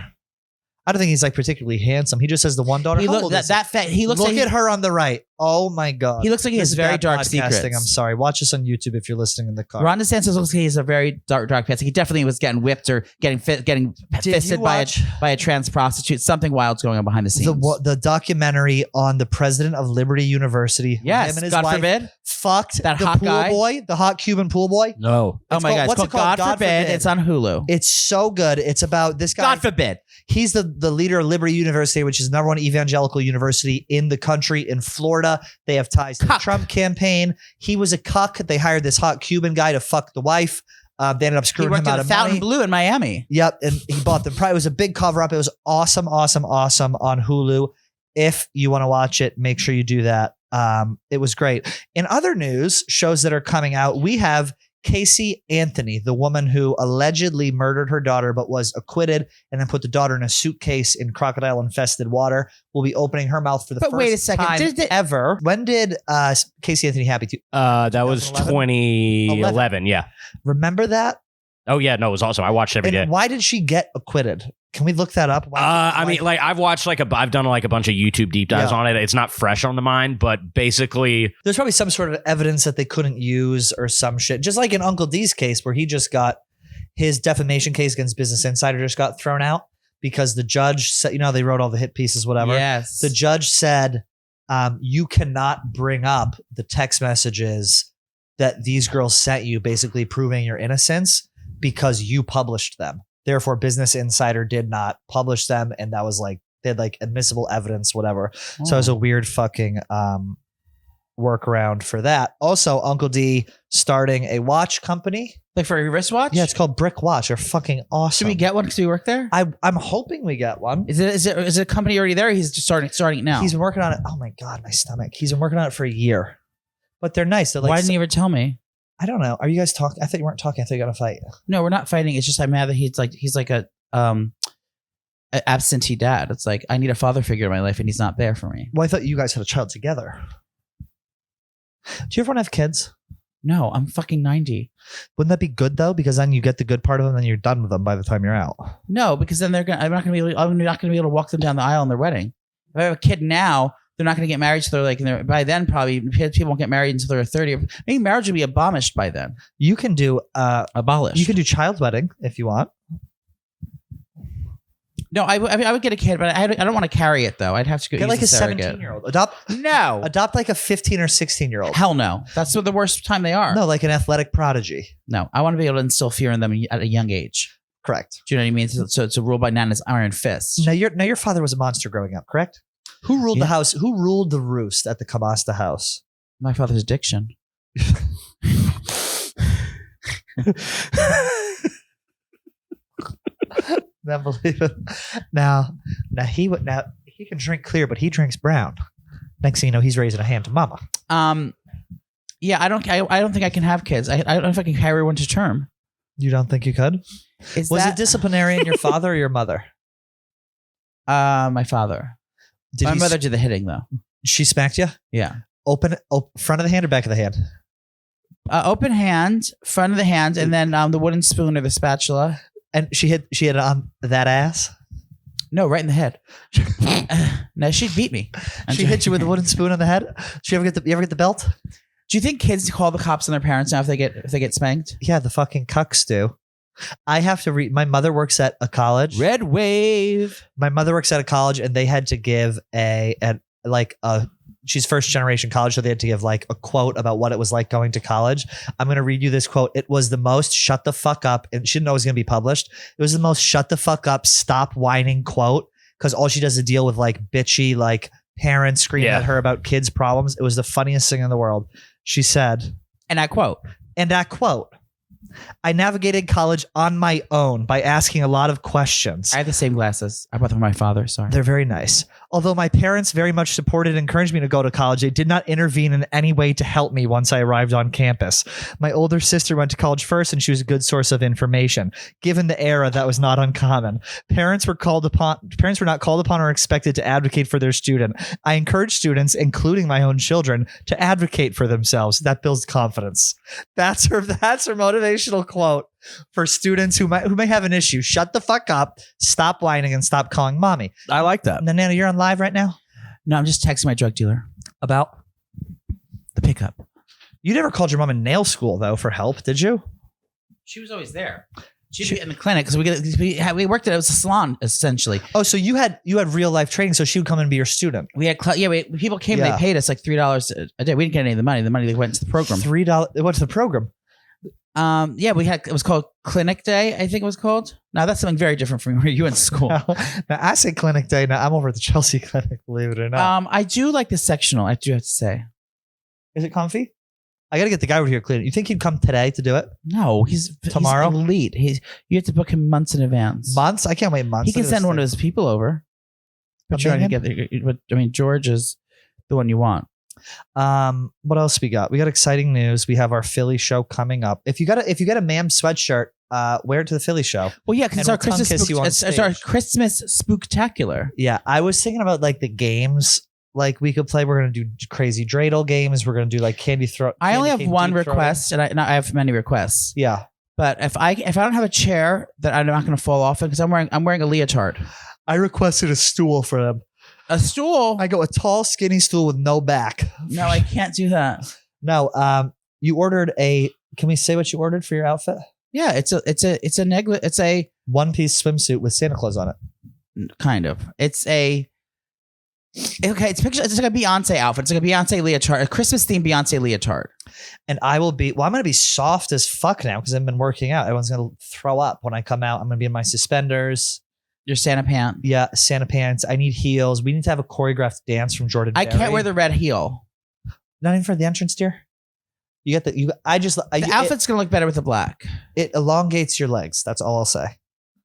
I don't think he's like particularly handsome. He just has the one daughter. He How looks old is that fat. He looks Look like at her on the right. Oh my god. he looks like he This has is very bad dark podcasting. secrets. I'm sorry. Watch this on YouTube if you're listening in the car. Ron DeSantis looks like he has a very dark past. He definitely was getting whipped or getting you fisted watch- by a trans prostitute. Something wild's going on behind the scenes. the documentary on the president of Liberty University. who Yes, him and his God wife forbid. fucked That the hot pool guy. boy, the hot Cuban pool boy. No. Oh It's my called- God! It's what's called it called? God forbid. It's on Hulu. It's so good. It's about this guy. God forbid. He's the leader of Liberty University, which is the #1 evangelical university in the country in Florida. They have ties to the Cuck. Trump campaign. He was a cuck. They hired this hot Cuban guy to fuck the wife. They ended up He screwing worked him out at of the Fountain money. Blue in Miami. Yep, and he bought them. It was a big cover up. It was awesome on Hulu. If you want to watch it, make sure you do that. It was great. In other news, shows that are coming out, we have Casey Anthony, the woman who allegedly murdered her daughter but was acquitted and then put the daughter in a suitcase in crocodile-infested water, will be opening her mouth for the But first wait a second. time Did it- ever. When did Casey Anthony happy to? That was 2011. Yeah. Remember that? Oh yeah. No, it was awesome. I watched every day. And why did she get acquitted? Can we look that up? I mean, like I've watched I've done like a bunch of YouTube deep dives Yeah. on it. It's not fresh on the mind, but basically, there's probably some sort of evidence that they couldn't use or some shit. Just like in Uncle D's case, where he just got his defamation case against Business Insider just got thrown out because the judge said, they wrote all the hit pieces, whatever. Yes. The judge said, you cannot bring up the text messages that these girls sent you, basically proving your innocence because you published them. Therefore, Business Insider did not publish them. And that was they had admissible evidence, whatever. So it was a weird fucking workaround for that. Also, Uncle D starting a watch company. Like for a wristwatch? Yeah, it's called Brick Watch. They're fucking awesome. Should we get one because we work there? I'm hoping we get one. Is it a company already there? Or he's just starting it now. He's been working on it. Oh my God, my stomach. He's been working on it for a year. But they're nice. They're Why didn't he ever tell me? I don't know. Are you guys talking? I thought you weren't talking. I thought you got to fight. No, we're not fighting. It's just I'm mad that he's like a absentee dad. It's like I need a father figure in my life and he's not there for me. Well, I thought you guys had a child together. Do you ever want to have kids? No, I'm fucking 90. Wouldn't that be good though? Because then you get the good part of them, and then you're done with them by the time you're out. No, because then I'm not gonna be able to walk them down the aisle in their wedding. If I have a kid now, they're not going to get married till they're like, by then probably people won't get married until they're 30. Maybe marriage will be abolished by then. You can do Abolished. You can do child wedding if you want. No, I would get a kid, but I don't want to carry it though. I'd have to go Get like a surrogate. 17-year-old. Adopt like a 15 or 16-year-old. Hell no. That's what the worst time they are. No, like an athletic prodigy. No, I want to be able to instill fear in them at a young age. Correct. Do you know what I mean? So to rule by Nana's iron fist. Now your father was a monster growing up, correct? Who ruled the house? Who ruled the roost at the Kamasta house? My father's addiction. Never believe it. Now he can drink clear, but he drinks brown. Next thing you know, he's raising a hand to mama. Yeah, I don't think I can have kids. I don't know if I can carry one to term. You don't think you could? Was it disciplinarian your father or your mother? My father. My mother did the hitting though. She smacked you? Yeah. Open front of the hand or back of the hand? Open hand, front of the hand, and then the wooden spoon or the spatula. And she hit it on that ass? No, right in the head. No, she beat me. She hit you with a wooden spoon on the head? You ever get the belt? Do you think kids call the cops on their parents now if they get spanked? Yeah, the fucking cucks do. I have to read. My mother works at a college. Red wave. My mother works at a college, and they had to give she's first generation college, so they had to give like a quote about what it was like going to college. I'm going to read you this quote. It was the most shut the fuck up, and she didn't know it was going to be published. It was the most shut the fuck up, stop whining quote, because all she does is deal with like bitchy like parents screaming at her about kids' problems. It was the funniest thing in the world. She said, and I quote, I navigated college on my own by asking a lot of questions. I have the same glasses. I bought them for my father. Sorry. They're very nice. Although my parents very much supported and encouraged me to go to college, they did not intervene in any way to help me once I arrived on campus. My older sister went to college first, and she was a good source of information. Given the era, that was not uncommon. Parents were not called upon or expected to advocate for their student. I encourage students, including my own children, to advocate for themselves. That builds confidence. That's her motivational quote for students who may have an issue. Shut the fuck up, stop whining, and stop calling mommy. I like that. Nana, you're on live right now? No, I'm just texting my drug dealer About? the pickup. You never called your mom in nail school, though, for help, did you? She was always there. She'd be in the clinic because we worked at it was a salon essentially. Oh, so you had real life training, so she would come and be your student. We had people came. Yeah. They paid us like $3 a day. We didn't get any of the money. The money they went to the program. $3. What's the program? Yeah, it was called Clinic Day, I think it was called. Now that's something very different from where you went to school. Now I say clinic day. Now I'm over at the Chelsea clinic, believe it or not. I do like the sectional, I do have to say. Is it comfy? I got to get the guy over here clean. You think he'd come today to do it? No, he's Tomorrow? He's elite. You have to book him months in advance. Months? I can't wait months. He can send one of his people over. But George is the one you want. What else we got? We got exciting news. We have our Philly show coming up. If you got a ma'am sweatshirt, wear it to the Philly show. Well, yeah, because it's our Christmas spooktacular. Yeah, I was thinking about like the games like we could play. We're gonna do crazy dreidel games. We're gonna do like candy throw. I only have one request, and I have many requests. Yeah, but if I don't have a chair that I'm not gonna fall off in because I'm wearing a leotard. I requested a stool for them. A stool? I go a tall, skinny stool with no back. No, I can't do that. No, you ordered can we say what you ordered for your outfit? Yeah, it's a one-piece swimsuit with Santa Claus on it. Kind of. It's like a Beyonce outfit. It's like a Beyonce leotard, a Christmas themed Beyonce leotard. And I'm going to be soft as fuck now because I've been working out. Everyone's going to throw up when I come out. I'm going to be in my suspenders. Your Santa pants. Yeah, Santa pants. I need heels. We need to have a choreographed dance from Jordan Berry. I can't wear the red heel. Not even for the entrance, dear. The outfit's going to look better with the black. It elongates your legs. That's all I'll say.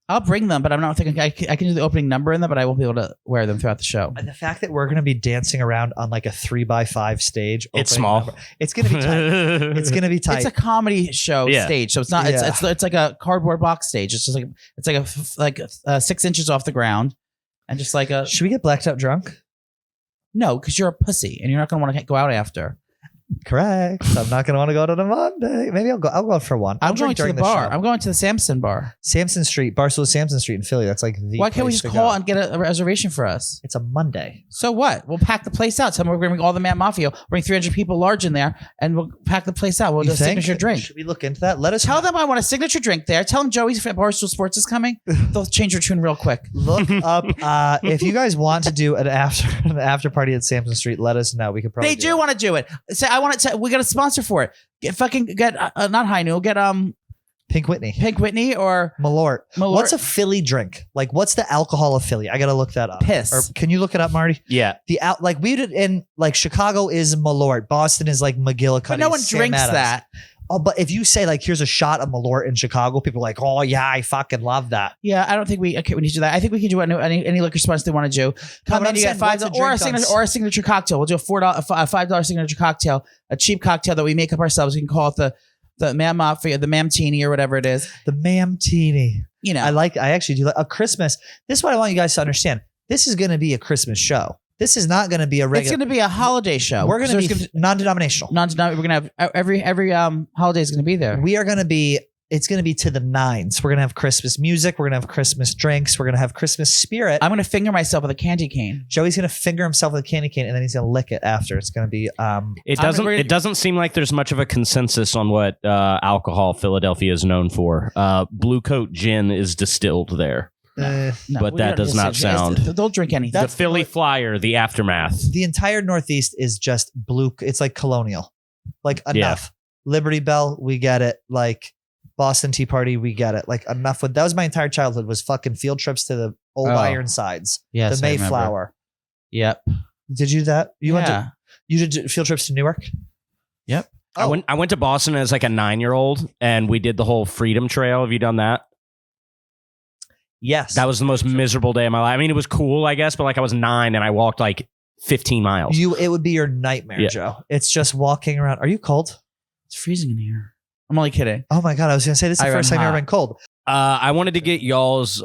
I'll bring them, but I'm not thinking I can do the opening number in them, but I won't be able to wear them throughout the show. And the fact that we're going to be dancing around on like a 3x5 stage. It's small. It's going to be tight. It's going to be tight. It's a comedy show stage, so it's not. Yeah. It's like a cardboard box stage. It's just like 6 inches off the ground, and just like a. Should we get blacked out drunk? No, because you're a pussy and you're not going to want to go out after. Correct. So I'm not going to want to go to the Monday. Maybe I'll go for one. I'll I'm going drink to the during bar. show. I'm going to the Samson bar. Samson Street, Barstool Samson Street in Philly. That's like the Why can't we place just to call go. and get a reservation for us? It's a Monday. So what? We'll pack the place out. Tell them we're going to bring all the Man Mafia. Bring 300 people large in there, and we'll pack the place out. We'll do a signature drink. Should we look into that? Let us Tell know. them I want a signature drink there. Tell them Joey's Barstool Sports is coming. They'll change their tune real quick. Look up if you guys want to do an after party at Samson Street. Let us know. We could probably. They do want to do it. Say I want it. We got a sponsor for it. Get not High Noon. Get Pink Whitney, Pink Whitney or Malort. Malort. What's a Philly drink? Like, what's the alcohol of Philly? I gotta look that up. Piss. Or can you look it up, Marty? Yeah. Like we did in like Chicago is Malort. Boston is like McGillicuddy. But no one Sam drinks Adams. that. Oh, but if you say like, here's a shot of Malort in Chicago, people are like, oh yeah, I fucking love that. Yeah, I don't think we need to do that. I think we can do any liquor sponsor they want to do. Come but in, I'm you get saying, what's a $5 or a drink signature on- or a signature cocktail. We'll do a $5 signature cocktail, a cheap cocktail that we make up ourselves. We can call it the Man Mafia, the Mamtini or whatever it is. The Mamtini. You know, I actually do like a Christmas. This is what I want you guys to understand. This is going to be a Christmas show. This is not going to be a it's regular. going to be a holiday show. We're going to be non-denominational. We're going to have every holiday is going to be there. We are going to be. It's going to be to the nines. We're going to have Christmas music. We're going to have Christmas drinks. We're going to have Christmas spirit. I'm going to finger myself with a candy cane. Joey's going to finger himself with a candy cane and then he's going to lick it after. It's going to be. It doesn't seem like there's much of a consensus on what alcohol Philadelphia is known for. Blue Coat gin is distilled there. No, But we that don't does not listen. sound- They'll drink anything. The Philly Flyer, the aftermath. The entire Northeast is just blue. It's like colonial. Like enough. Liberty Bell, we get it. Like Boston Tea Party, we get it. Like enough. That was my entire childhood was fucking field trips to the old Ironsides. Yes, the I remember. Mayflower. Yep. Did you do that? Yeah. You did field trips to Newark? Yep. Oh. I went to Boston as like a 9-year-old and we did the whole Freedom Trail. Have you done that? Yes. That was the most miserable day of my life. I mean, it was cool, I guess, but like I was 9 and I walked like 15 miles. It would be your nightmare, Yeah. Joe. It's just walking around. Are you cold? It's freezing in here. I'm only kidding. Oh my God. I was going to say this is the I'm first time I've ever hot. been cold. I wanted to get y'all's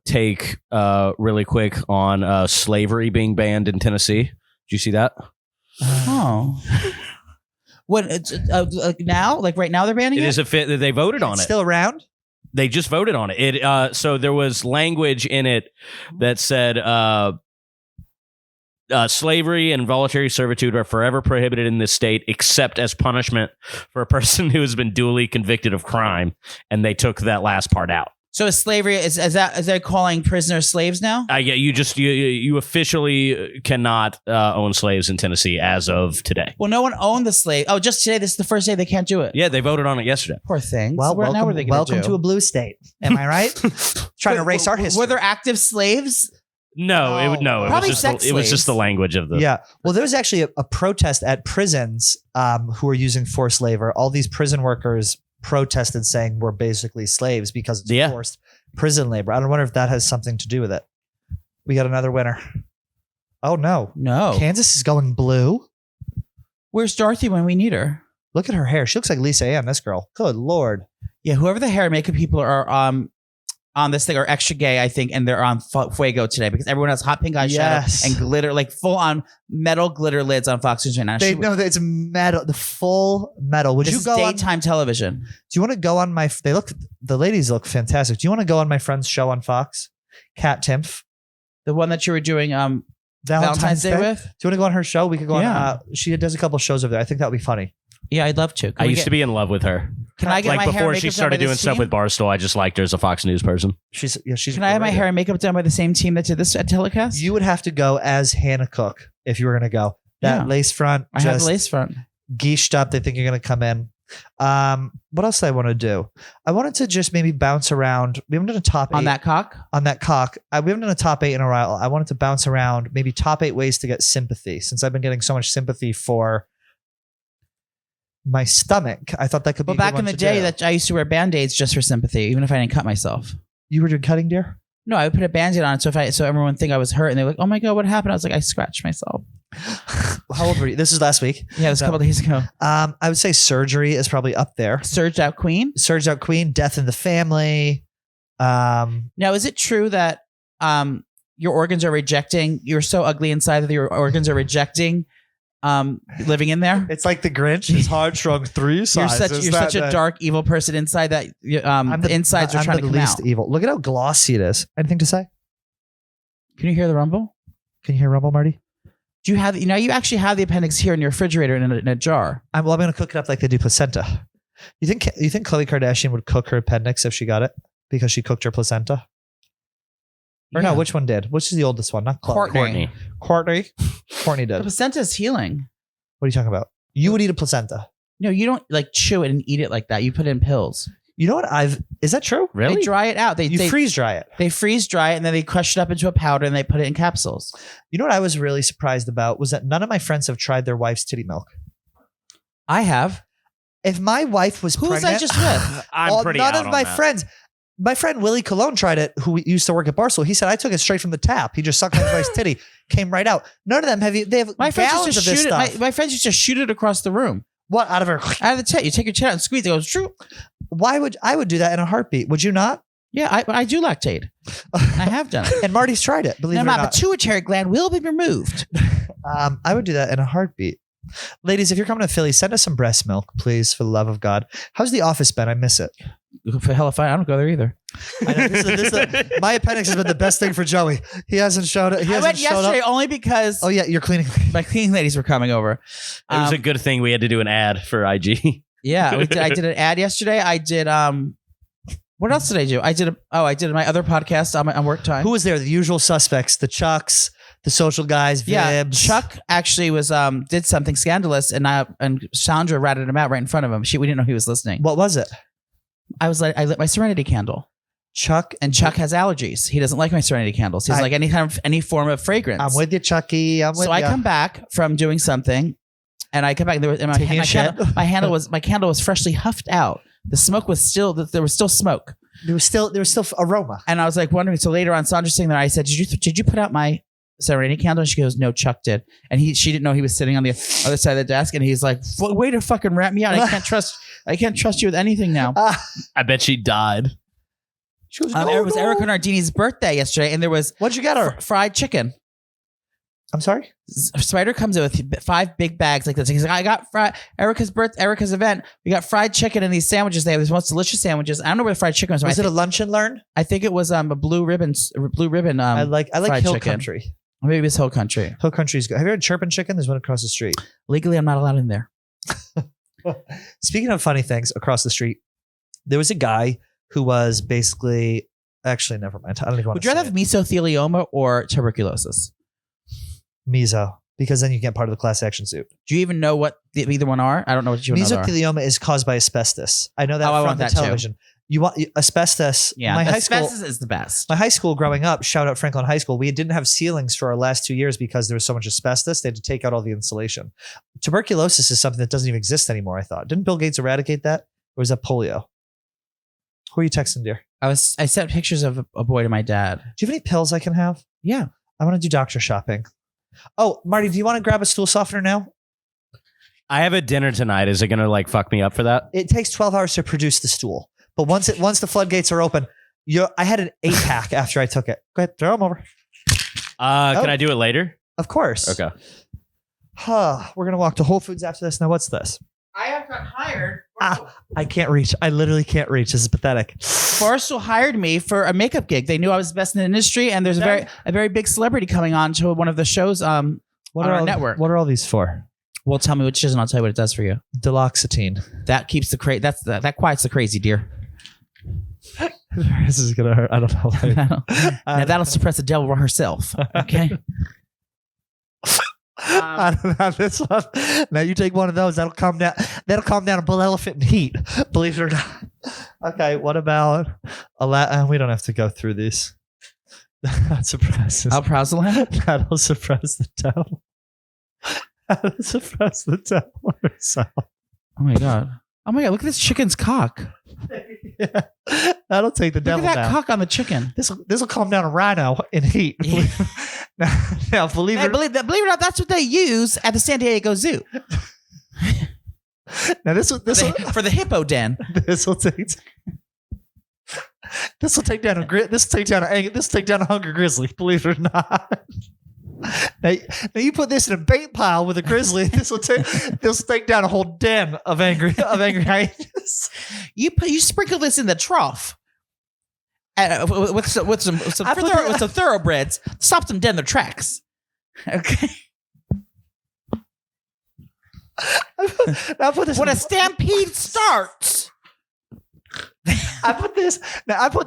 take really quick on slavery being banned in Tennessee. Did you see that? Oh. What? Now? Like right now they're banning it? It is a fit that they voted on It's it. still around? They just voted on it. So there was language in it that said slavery and voluntary servitude are forever prohibited in this state except as punishment for a person who has been duly convicted of crime. And they took that last part out. So is slavery is they calling prisoners slaves now? Yeah, you officially cannot own slaves in Tennessee as of today. Well, no one owned the slave. Oh, just today. This is the first day they can't do it. Yeah, they voted on it yesterday. Poor things. Well, Now what are they gonna do? welcome to a blue state. Am I right? Trying to erase our history. Were there active slaves? No, it would no. It Probably was just sex it was slaves. just the language of the. Yeah. Well, there was actually a protest at prisons who were using forced labor. All these prison workers protested saying we're basically slaves because it's Yeah. forced prison labor. I don't wonder if that has something to do with it. We got another winner. Oh, no. No. Kansas is going blue. Where's Dorothy when we need her? Look at her hair. She looks like Lisa Ann, this girl. Good Lord. Yeah, whoever the hair and makeup people are on this thing are extra gay, I think, and they're on Fuego today because everyone has hot pink eyeshadow Yes. and glitter, like full on metal glitter lids on Fox News right now. They know that it's metal, the full metal. Would This you is go on? daytime television. Do you want to go on the ladies look fantastic. Do you want to go on my friend's show on Fox? Kat Timpf. The one that you were doing Valentine's Day with? Do you want to go on her show? We could go Yeah. on. She does a couple shows over there. I think that would be funny. Yeah, I'd love to. I used to be in love with her. Can I get Like my hair before and she makeup done started by doing this stuff team? with Barstool, I just liked her as a Fox News person. She's Can I have my hair and makeup done by the same team that did this telecast? You would have to go as Hannah Cook if you were going to go. That Yeah. lace front, I have just the lace front. geeshed up. They think you're going to come in. What else did I want to do? I wanted to just maybe bounce around. We haven't done a top 8 On that cock? on that cock. We haven't done a top 8 in a while. I wanted to bounce around maybe top 8 ways to get sympathy since I've been getting so much sympathy for my stomach. I thought that could be Well, a good back in one the to day, do. that I used to wear Band-Aids just for sympathy, even if I didn't cut myself. You were doing cutting, dear? No, I would put a Band-Aid on it so everyone would think I was hurt, and they were like, "Oh my god, what happened?" I was like, "I scratched myself." How old were you? This is last week. Yeah, it was a couple days ago. I would say surgery is probably up there. Surged out queen. Surged Out Queen, Death in the Family. Now, is it true that your organs are rejecting? You're so ugly inside that your organs are rejecting living in there. It's like the Grinch. His heart shrunk 3 You're sizes. such a dark, evil person inside that the insides are trying to come least out. evil. Look at how glossy it is. Anything to say? Can you hear the rumble? Can you hear rumble, Marty? Do you have? You actually have the appendix here in your refrigerator in a jar. I'm going to cook it up like they do placenta. You think Khloe Kardashian would cook her appendix if she got it because she cooked her placenta? Or no, which one did? Which is the oldest one? Not Khloe. Courtney The did. placenta is healing. What are you talking about? You would eat a placenta. No, you don't like chew it and eat it like that. You put it in pills. You know what? Is that true? Really? They dry it out. They freeze dry it. They freeze dry it and then they crush it up into a powder and they put it in capsules. You know what I was really surprised about was that none of my friends have tried their wife's titty milk. I have. If my wife was Who was pregnant, I just with? I'm pretty none out of on my that. friends. My friend Willie Colon tried it, who used to work at Barstool. He said, I took it straight from the tap. He just sucked on his wife's titty, came right out. None of them have. They have My friends gallons used of to this shoot stuff. it. My friends used to shoot it across the room. What out of her? Out of the tit. You take your tit out and squeeze it. It goes true. Why would I would do that in a heartbeat? Would you not? Yeah, I do lactate. I have done it. And Marty's tried it. Believe Now, it or my not. pituitary gland will be removed. I would do that in a heartbeat. Ladies, if you're coming to Philly, send us some breast milk, please, for the love of God. How's the office been? I miss it. For hell if I don't go there either. I know, my appendix has been the best thing for Joey. He hasn't showed it. I went yesterday only because Oh yeah, you're cleaning. my cleaning ladies were coming over. It was a good thing we had to do an ad for IG. Yeah, I did an ad yesterday. I did what else did I do? I did my other podcast on work time. Who was there? The usual suspects, the Chucks, the social guys, Vibs. Yeah, Chuck actually was did something scandalous, and Sandra ratted him out right in front of him. We didn't know he was listening. What was it? I lit my Serenity candle. Chuck Chuck has allergies. He doesn't like my Serenity candles. He doesn't like any form of fragrance. I'm with you, Chucky. I'm with you. I come back from doing something, and I come back. And Taking a shit? my candle was freshly huffed out. The smoke was still there was still smoke. There was still aroma. And I was like wondering. So later on, Sandra's sitting there. I said, "Did you put out my Serenity candle?" And she goes, "No, Chuck did." And she didn't know he was sitting on the other side of the desk. And he's like, "Way to fucking rat me out! I can't trust you with anything now." I bet she died. She goes, It was Erica Nardini's birthday yesterday, and there was What'd you get her? fried chicken. I'm sorry. Spider comes in with 5 big bags like this. He's like, I got Erica's event. We got fried chicken and these sandwiches. They have these most delicious sandwiches. I don't know where the fried chicken was. Was it a lunch and learn? I think it was a blue ribbon. I like fried Hill chicken. Country. Maybe it was Hill Country. Hill Country's good. Have you heard Chirpin' Chicken? There's one across the street. Legally, I'm not allowed in there. Speaking of funny things across the street, there was a guy who was basically actually never mind. I don't even want Would to you say rather have mesothelioma or tuberculosis? meso, because then you get part of the class action suit. Do you even know what either one are? I don't know what you know. Mesothelioma is caused by asbestos. I know that Oh, I from want the that too. television. You want asbestos? Yeah, my high asbestos school. is the best. My high school growing up, shout out Franklin High School, we didn't have ceilings for our last 2 years because there was so much asbestos. They had to take out all the insulation. Tuberculosis is something that doesn't even exist anymore, I thought. Didn't Bill Gates eradicate that? Or was that polio? Who are you texting, dear? I sent pictures of a boy to my dad. Do you have any pills I can have? Yeah. I want to do doctor shopping. Oh, Marty, do you want to grab a stool softener now? I have a dinner tonight. Is it going to fuck me up for that? It takes 12 hours to produce the stool. But once the floodgates are open, I had an 8-pack after I took it. Go ahead, throw them over. Can I do it later? Of course. Okay. We're going to walk to Whole Foods after this. Now, what's this? I have got hired. I can't reach. I literally can't reach. This is pathetic. Barstool hired me for a makeup gig. They knew I was the best in the industry, and there's a very big celebrity coming on to one of the shows on our network. What are all these for? Well, tell me which is, and I'll tell you what it does for you. Duloxetine. That keeps that quiets the crazy, dear. This is gonna hurt. I don't know. Now that'll suppress the devil herself. Okay. I don't have this one. Now you take one of those. That'll calm down. That'll calm down a bull elephant in heat. Believe it or not. Okay. What about we don't have to go through these. That suppresses. Alprazolam? That'll suppress the devil. That'll suppress the devil herself. Oh my god! Look at this chicken's cock. Yeah. That'll take the Look devil at that down. cock on the chicken. This will calm down a rhino in heat. Now, believe it Believe it or not, that's what they use at the San Diego Zoo. Now this will For the hippo den. this will take down a hungry grizzly. Believe it or not. Now you put this in a bait pile with a grizzly. This will take down a whole den of angry hyenas. You sprinkle this in the trough with some thoroughbreds. Stop them dead in their tracks. Okay. Now put this when a stampede starts. I put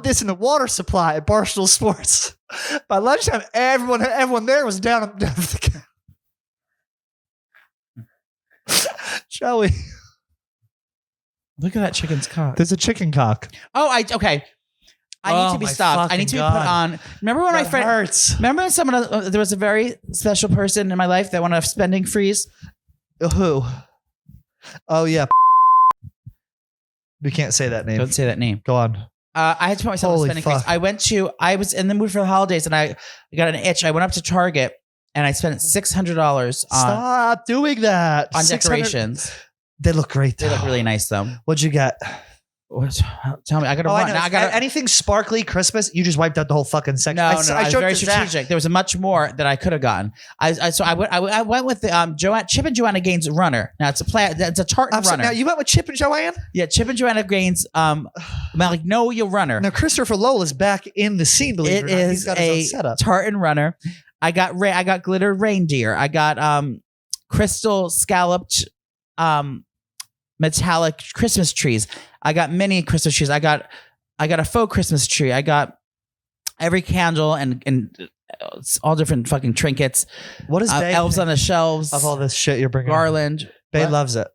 this in the water supply at Barstool Sports. By lunchtime, everyone there was down the Joey. Look at that chicken's cock. There's a chicken cock. Okay. I need to be stopped. I need to be put on. Remember when that hurts. Remember when someone? There was a very special person in my life that went on a spending freeze. Who? Oh yeah. We can't say that name. Don't say that name. Go on. I had to put myself on a spending freeze. I was in the mood for the holidays and I got an itch. I went up to Target and I spent $600 on. Stop doing that. On decorations. They look great though. They look really nice though. What'd you get? Tell me. I gotta run. I got anything sparkly Christmas. You just wiped out the whole fucking section. No, I was very strategic. There was much more that I could have gotten. I went with the Chip and Joanna Gaines runner. Now it's a tartan runner. Now you went with Chip and Joanne. Yeah, Chip and Joanna Gaines. Magnolia runner. Now Christopher Lola's back in the scene. Believe it or not. He's got his own setup. Tartan runner. I got glitter reindeer. I got crystal scalloped metallic Christmas trees. I got mini Christmas trees. I got a faux Christmas tree. I got every candle and all different fucking trinkets. What is Bae elves on the shelves of all this shit you're bringing? Garland. Bae loves it.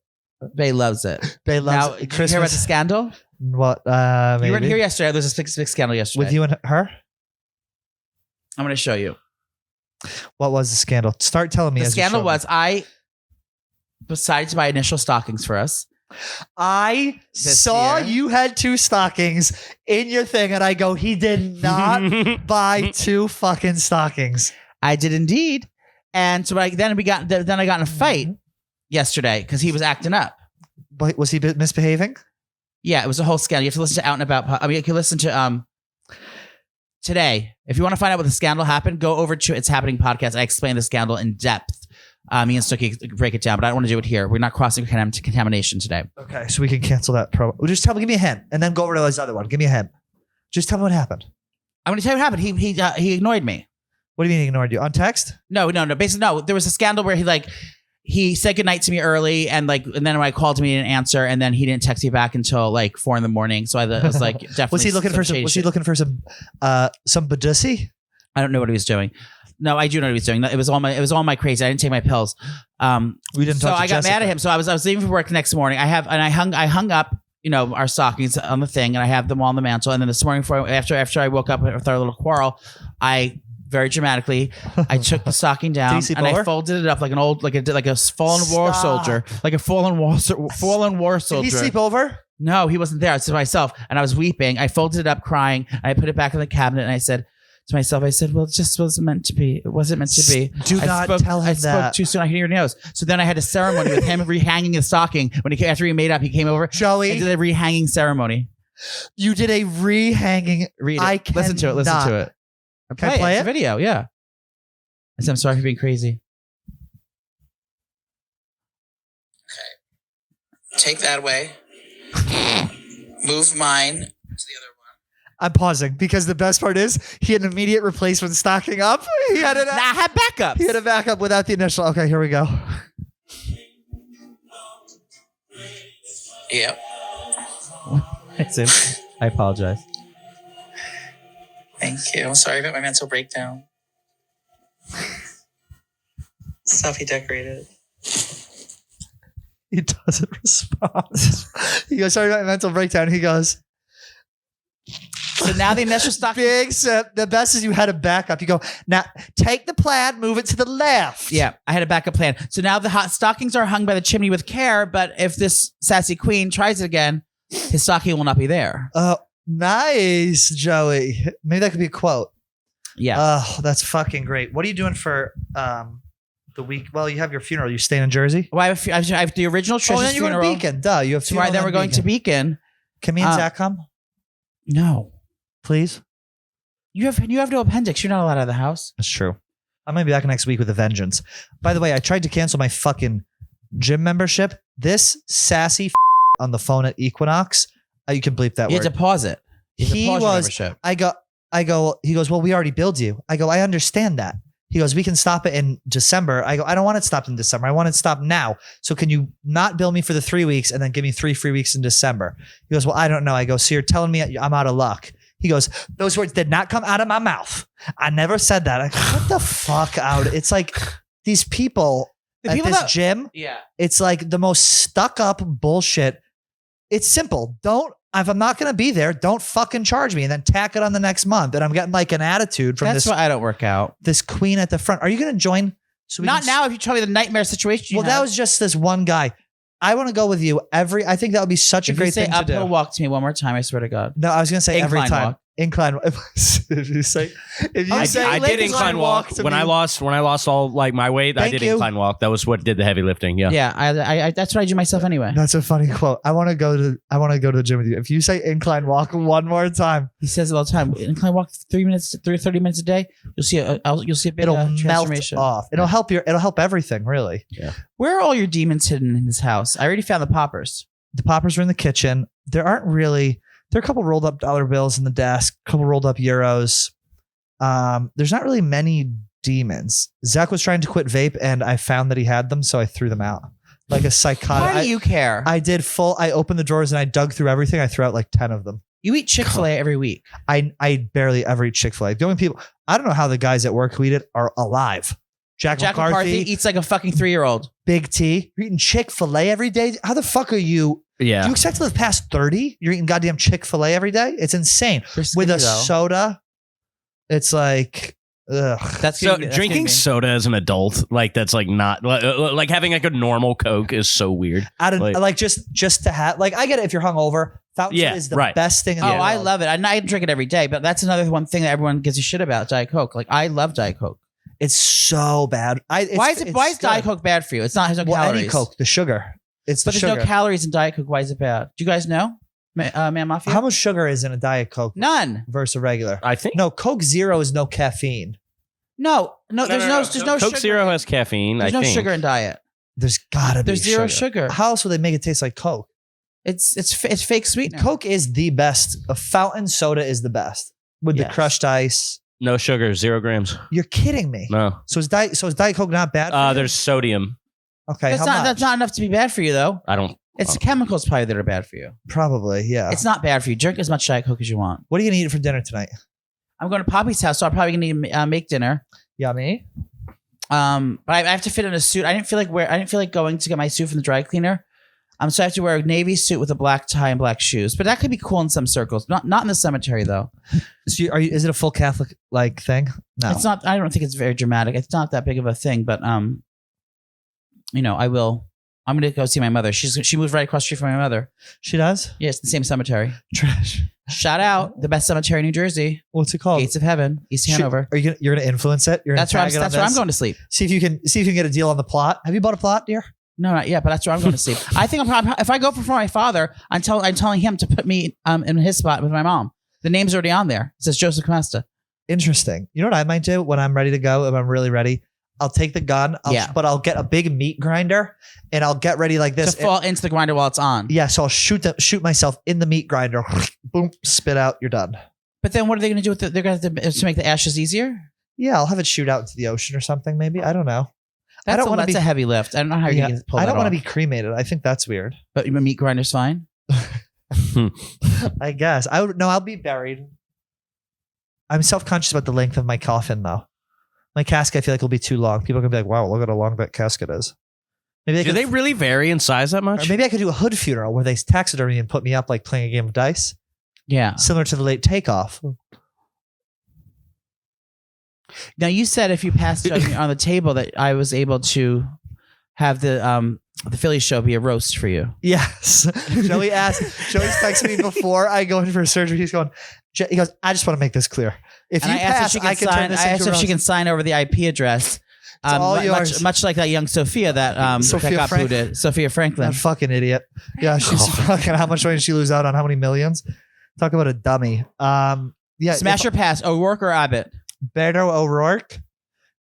Bae loves it. Bae loves now, it. Did you hear about the scandal? What? Maybe. You weren't here yesterday. There was a big scandal yesterday with you and her. I'm going to show you. What was the scandal? Start telling me. The scandal was I decided to buy initial stockings for us. I saw you had 2 stockings in your thing, and I go, he did not buy 2 fucking stockings. I did indeed, and so then I got in a fight yesterday because he was acting up. But was he misbehaving? Yeah, it was a whole scandal. You have to listen to Out and About. I mean, you can listen to today. If you want to find out what the scandal happened, go over to It's Happening podcast. I explain the scandal in depth. Me and Snooki break it down, but I don't want to do it here. We're not crossing contamination today. Okay, so we can cancel that promo. Well, just give me a hint, and then go over to this other one. Give me a hint. Just tell me what happened. I'm going to tell you what happened. He ignored me. What do you mean he ignored you? On text? No. Basically, no. There was a scandal where he said goodnight to me early, and then when I called him, he didn't answer, and then he didn't text me back until 4 a.m. So I was like, definitely. Was he looking for some badussy? I don't know what he was doing. No, I do know what he was doing. It was all my crazy. I didn't take my pills. We didn't. So I got mad at him. So I was leaving for work the next morning. I hung up, our stockings on the thing, and I have them all on the mantle. And then this morning, after I woke up with our little quarrel, I very dramatically I took the stocking down and I folded it up like a fallen war soldier, like a fallen war soldier. Did he sleep over? No, he wasn't there. I was to myself, and I was weeping. I folded it up, crying. And I put it back in the cabinet, and I said to myself, well, it just wasn't meant to be. It wasn't meant to be. Tell him I that. spoke too soon. I can hear your nose. So then I had a ceremony with him rehanging the stocking. After he made up, he came over. Joey. I did a rehanging ceremony. You did a rehanging. Read it. Listen to it. Can I play it? It's a video, yeah. I said, I'm sorry for being crazy. Okay. Take that away. Move mine to the other one. I'm pausing because the best part is he had an immediate replacement stocking up. I had backups. He had a backup without the initial. Okay, here we go. Yep. I apologize. Thank you. I'm sorry about my mental breakdown. Stuff he decorated. He doesn't respond. He goes, sorry about my mental breakdown. He goes, so now the initial stock. Big sip. The best is you had a backup. You go, now take the plan, move it to the left. Yeah, I had a backup plan. So now the hot stockings are hung by the chimney with care, but if this sassy queen tries it again, his stocking will not be there. Nice, Joey. Maybe that could be a quote. Yeah. Oh, that's fucking great. What are you doing for the week? Well, you have your funeral. You staying in Jersey? Well, I have the original Trish's funeral. Oh, then you're going to Beacon. Duh. You have tomorrow. Then we're going to Beacon. Can me and Zach come? No. Please? You have no appendix. You're not allowed out of the house. That's true. I'm gonna be back next week with a vengeance. By the way, I tried to cancel my fucking gym membership. This sassy on the phone at Equinox. You can bleep that You word. had to pause it. You had to He pause your was. membership. I go. He goes, well, we already billed you. I go, I understand that. He goes, we can stop it in December. I go, I don't want it stopped in December. I want it stopped now. So can you not bill me for the 3 weeks and then give me 3 free weeks in December? He goes, well, I don't know. I go, so you're telling me I'm out of luck. He goes, those words did not come out of my mouth. I never said that. I go, what the fuck out? It's like these people The at people this that- gym. Yeah. It's like the most stuck up bullshit. It's simple. If I'm not going to be there, don't fucking charge me and then tack it on the next month. And I'm getting like an attitude from That's why I don't work out. this queen at the front. Are you going to join? So we Not can- now. If you tell me the nightmare situation. Well, that was just this one guy. I want to go with you I think that would be such a If great you say thing to uphill do. walk to me one more time, I swear to God. No, I was going to say every Incline time. walk. Incline. If you say, I did incline walk to when me. I lost all like my weight. I Thank did you. incline walk. That was what did the heavy lifting. Yeah. Yeah, I that's what I do myself anyway. That's a funny quote. I want to go to the gym with you. If you say incline walk one more time, He says it all the time. Incline walk 30 minutes a day. You'll see a bit it'll of melt transformation. off. It'll help everything, really. Where are all your demons hidden in this house? I already found the poppers. The poppers are in the kitchen. There are a couple rolled up dollar bills in the desk, a couple rolled up euros. There's not really many demons. Zach was trying to quit vape and I found that he had them, so I threw them out. Like a psychotic. Why do you care? I opened the drawers and I dug through everything. I threw out like 10 of them. You eat Chick-fil-A every week. I barely ever eat Chick-fil-A. The only people, I don't know how the guys at work who eat it are alive. Jack McCarthy, eats like a fucking 3-year-old. Big T. You're eating Chick-fil-A every day? How the fuck are you? Yeah. Do you expect to live past 30? You're eating goddamn Chick-fil-A every day? It's insane. You're skinny, With a though. soda, it's like, ugh. That's So gonna be- drinking that's soda as an adult, like that's like not like having like a normal Coke is so weird. Like just to have, like, I get it if you're hungover. Fountain Yeah, soda is the right. best thing in gonna the be- world. I love it. I drink it every day, but that's another one thing that everyone gives a shit about. Diet Coke. Like I love Diet Coke. It's so bad. Why is Diet Coke bad for you? It's not. There's no calories. Any Coke, the sugar. It's But the there's sugar. no calories in Diet Coke. Why is it bad? Do you guys know, Man Mafia? How much sugar is in a Diet Coke None. versus a regular? I think No, Coke Zero is no caffeine. No. There's no Coke sugar. Zero has caffeine. There's I no think. sugar in Diet. There's gotta be There's zero sugar. How else would they make it taste like Coke? It's fake sweetener. Coke is the best. A fountain soda is the best with the Yes. crushed ice. No sugar, 0 grams. You're kidding me. No. So is Diet Coke not bad? for you? There's sodium. Okay, how much? That's not enough to be bad for you though. I don't. It's the chemicals probably that are bad for you. Probably, yeah. It's not bad for you. Drink as much Diet Coke as you want. What are you gonna eat for dinner tonight? I'm going to Poppy's house, so I'm probably going to make dinner. Yummy. But I have to fit in a suit. I didn't feel like going to get my suit from the dry cleaner. So I have to wear a navy suit with a black tie and black shoes. But that could be cool in some circles. Not in the cemetery though. So is it a full Catholic like thing? No. It's not. I don't think it's very dramatic. It's not that big of a thing. But I will. I'm going to go see my mother. She moved right across the street from my mother. She does? Yeah, it's the same cemetery. Trash. Shout out the best cemetery in New Jersey, What's it called? Gates of Heaven, East Hanover. You're gonna influence it? That's where I'm going to sleep. See if you can get a deal on the plot. Have you bought a plot, dear? No, not yet, but that's where I'm going to sleep. I think if I go for my father, I'm telling him to put me in his spot with my mom. The name's already on there. It says Joseph Comesta. Interesting. You know what I might do when I'm ready to go? If I'm really ready, I'll take the gun. But I'll get a big meat grinder and I'll get ready like this To fall into the grinder while it's on. Yeah, so I'll shoot myself in the meat grinder. Boom, spit out. You're done. But then what are they going to do with it? They're going to make the ashes easier? Yeah, I'll have it shoot out into the ocean or something. Maybe I don't know. That's wanna a heavy lift. I don't know how you're going to pull that I don't want to off. be cremated. I think that's weird. But your meat grinder's fine. I guess I'll be buried. I'm self-conscious about the length of my coffin though. My casket, I feel like will be too long. People are gonna be like, "Wow, look at how long that casket is." Maybe Do they really vary in size that or much? maybe I could do a hood funeral where they taxidermy and put me up like playing a game of dice, Yeah. similar to the late Takeoff. Now you said if you passed on the table that I was able to have the Philly show be a roast for you. Yes. Joey's texted me before I go in for surgery. He goes, "I just want to make this clear. If you pass, I can turn this I into asked a if she roast." can sign over the IP address. all yours. Much like that young Sophia that Sophia got Frank- booted. Sophia Franklin. That fucking idiot. Yeah, she's fucking. How much money did she lose out on? How many millions? Talk about a dummy. Yeah. Smash or pass, O'Rourke or Abbott? Beto O'Rourke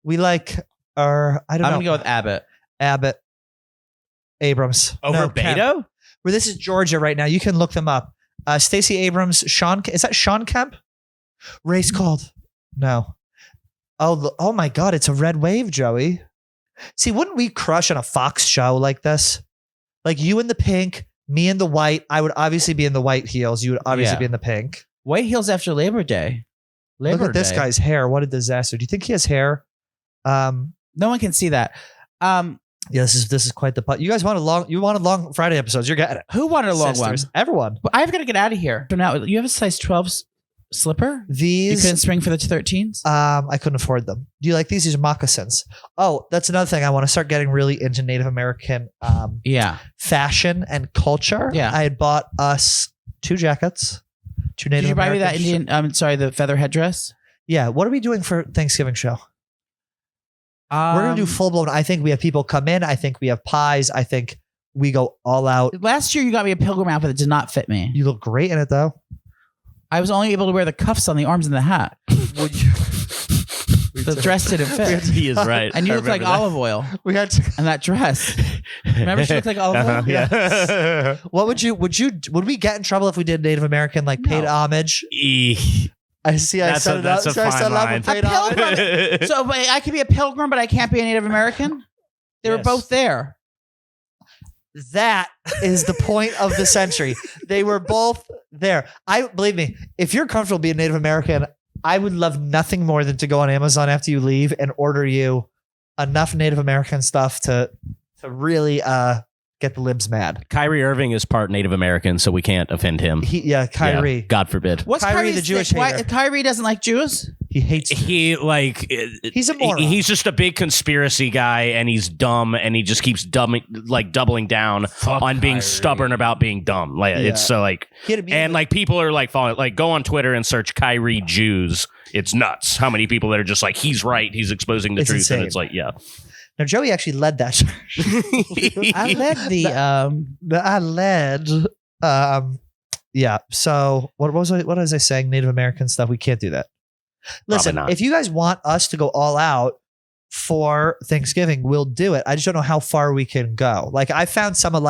We like our, I don't I'm know. gonna go with Abbott. Abbott. Abrams. Over Kemp. Beto? Well, this is Georgia right now. You can look them up. Stacey Abrams, is that Sean Kemp? Race called. No. Oh my God. It's a red wave, Joey. See, wouldn't we crush on a Fox show like this? Like you in the pink, me in the white. I would obviously be in the white heels. You would obviously be in the pink. White heels after Labor Day. Look at this guy's hair. What a disaster. Do you think he has hair? No one can see that. Yeah, this is quite the putt. You guys wanted long Friday episodes. You're getting it. Who wanted a long Sisters. one? Everyone. But I've got to get out of here. So now you have a size 12 slipper? You These couldn't spring for the 13s? I couldn't afford them. Do you like these? These are moccasins. Oh, that's another thing. I want to start getting really into Native American fashion and culture. Yeah. I had bought us 2 jackets. 2 Native Did you buy me American that Indian the feather headdress? Yeah. What are we doing for Thanksgiving show? We're gonna do full blown. I think we have people come in. I think we have pies. I think we go all out. Last year you got me a pilgrim outfit that did not fit me. You look great in it though. I was only able to wear the cuffs on the arms and the hat. The dress didn't fit. He is right. And you look like olive oil. We had to. And that dress. Remember she looked like olive oil? Yeah. What would we get in trouble if we did Native American paid homage? I see. I set it up. That's a fine line. Paid homage. So but I could be a pilgrim, but I can't be a Native American? They were Yes. both there. That is the point of the century. They were both there. Believe me, if you're comfortable being Native American, I would love nothing more than to go on Amazon after you leave and order you enough Native American stuff to really get the libs mad. Kyrie Irving is part Native American, so we can't offend him. Kyrie. Yeah, God forbid. What's Kyrie, Kyrie's the Jewish thing? Why, hater. Kyrie doesn't like Jews? He hates. He's a moron. He's just a big conspiracy guy, and he's dumb, and he just keeps doubling down on being stubborn about being dumb. It's so and people are following. Go on Twitter and search Kyrie Jews. It's nuts how many people that are just he's right. He's exposing the It's truth, insane. and it's yeah. Now Joey actually led that church. I led yeah. So what was I saying? Native American stuff. We can't do that. Listen, not. if you guys want us to go all out for Thanksgiving, we'll do it. I just don't know how far we can go. I found some of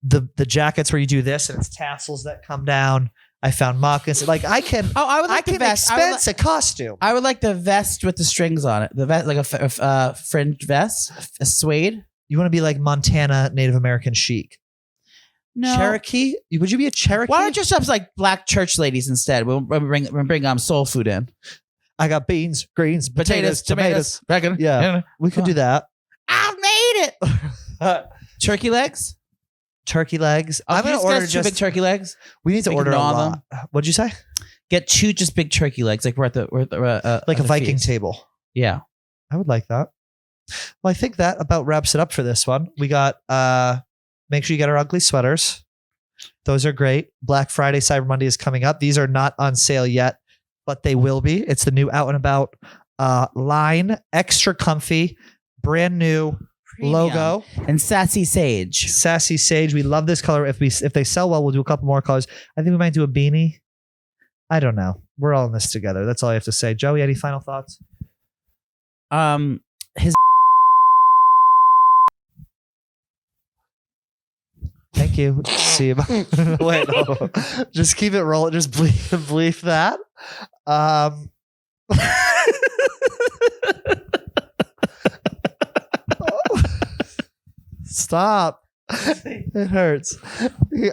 the jackets where you do this and it's tassels that come down. I found moccasins. I can. Oh, I would like I the can vest. expense a costume. I would like the vest with the strings on it. The vest, like a fringe vest, a suede. You want to be like Montana Native American chic. No. Cherokee? Would you be a Cherokee? Why don't you dress up like black church ladies instead? We'll bring soul food in. I got beans, greens, potatoes, tomatoes. Bacon. Yeah. We could do that. I made it. Turkey legs. Turkey legs. I'm going to order two big turkey legs. We need to We order can a gnaw lot. What'd you say? Get 2 just big turkey legs. We're at the Like at a the Viking feast. table. Yeah. I would like that. Well, I think that about wraps it up for this one. We got, make sure you get our ugly sweaters. Those are great. Black Friday, Cyber Monday is coming up. These are not on sale yet, but they will be. It's the new Out and About line. Extra comfy, brand new logo. And Sassy Sage. Sassy Sage. We love this color. If they sell well, we'll do a couple more colors. I think we might do a beanie. I don't know. We're all in this together. That's all I have to say. Joey, any final thoughts? His Thank you. See you. Wait, no. Just keep it rolling. Just bleep that. Stop. It hurts.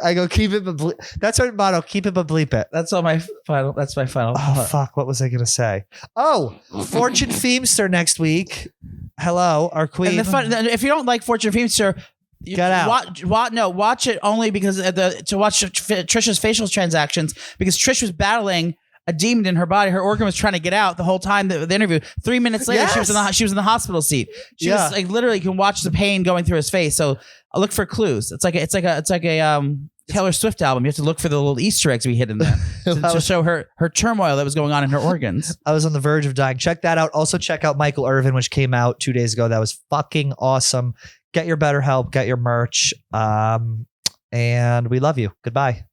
I go keep it, but bleep. That's our motto. Keep it, but bleep it. That's my final. Oh fuck! What was I gonna say? Oh, Fortune Feemster next week. Hello, our queen. And if you don't like Fortune Feemster, Get out. Watch it only because to watch Trisha's facial transactions, because Trish was battling a demon in her body. Her organ was trying to get out the whole time the interview. 3 minutes later, she was in the hospital seat. She was literally, you can watch the pain going through his face. So look for clues. It's like a Taylor Swift album. You have to look for the little Easter eggs we hid in there to show her turmoil that was going on in her organs. I was on the verge of dying. Check that out. Also check out Michael Irvin, which came out 2 days ago. That was fucking awesome. Get your BetterHelp. Get your merch. And we love you. Goodbye.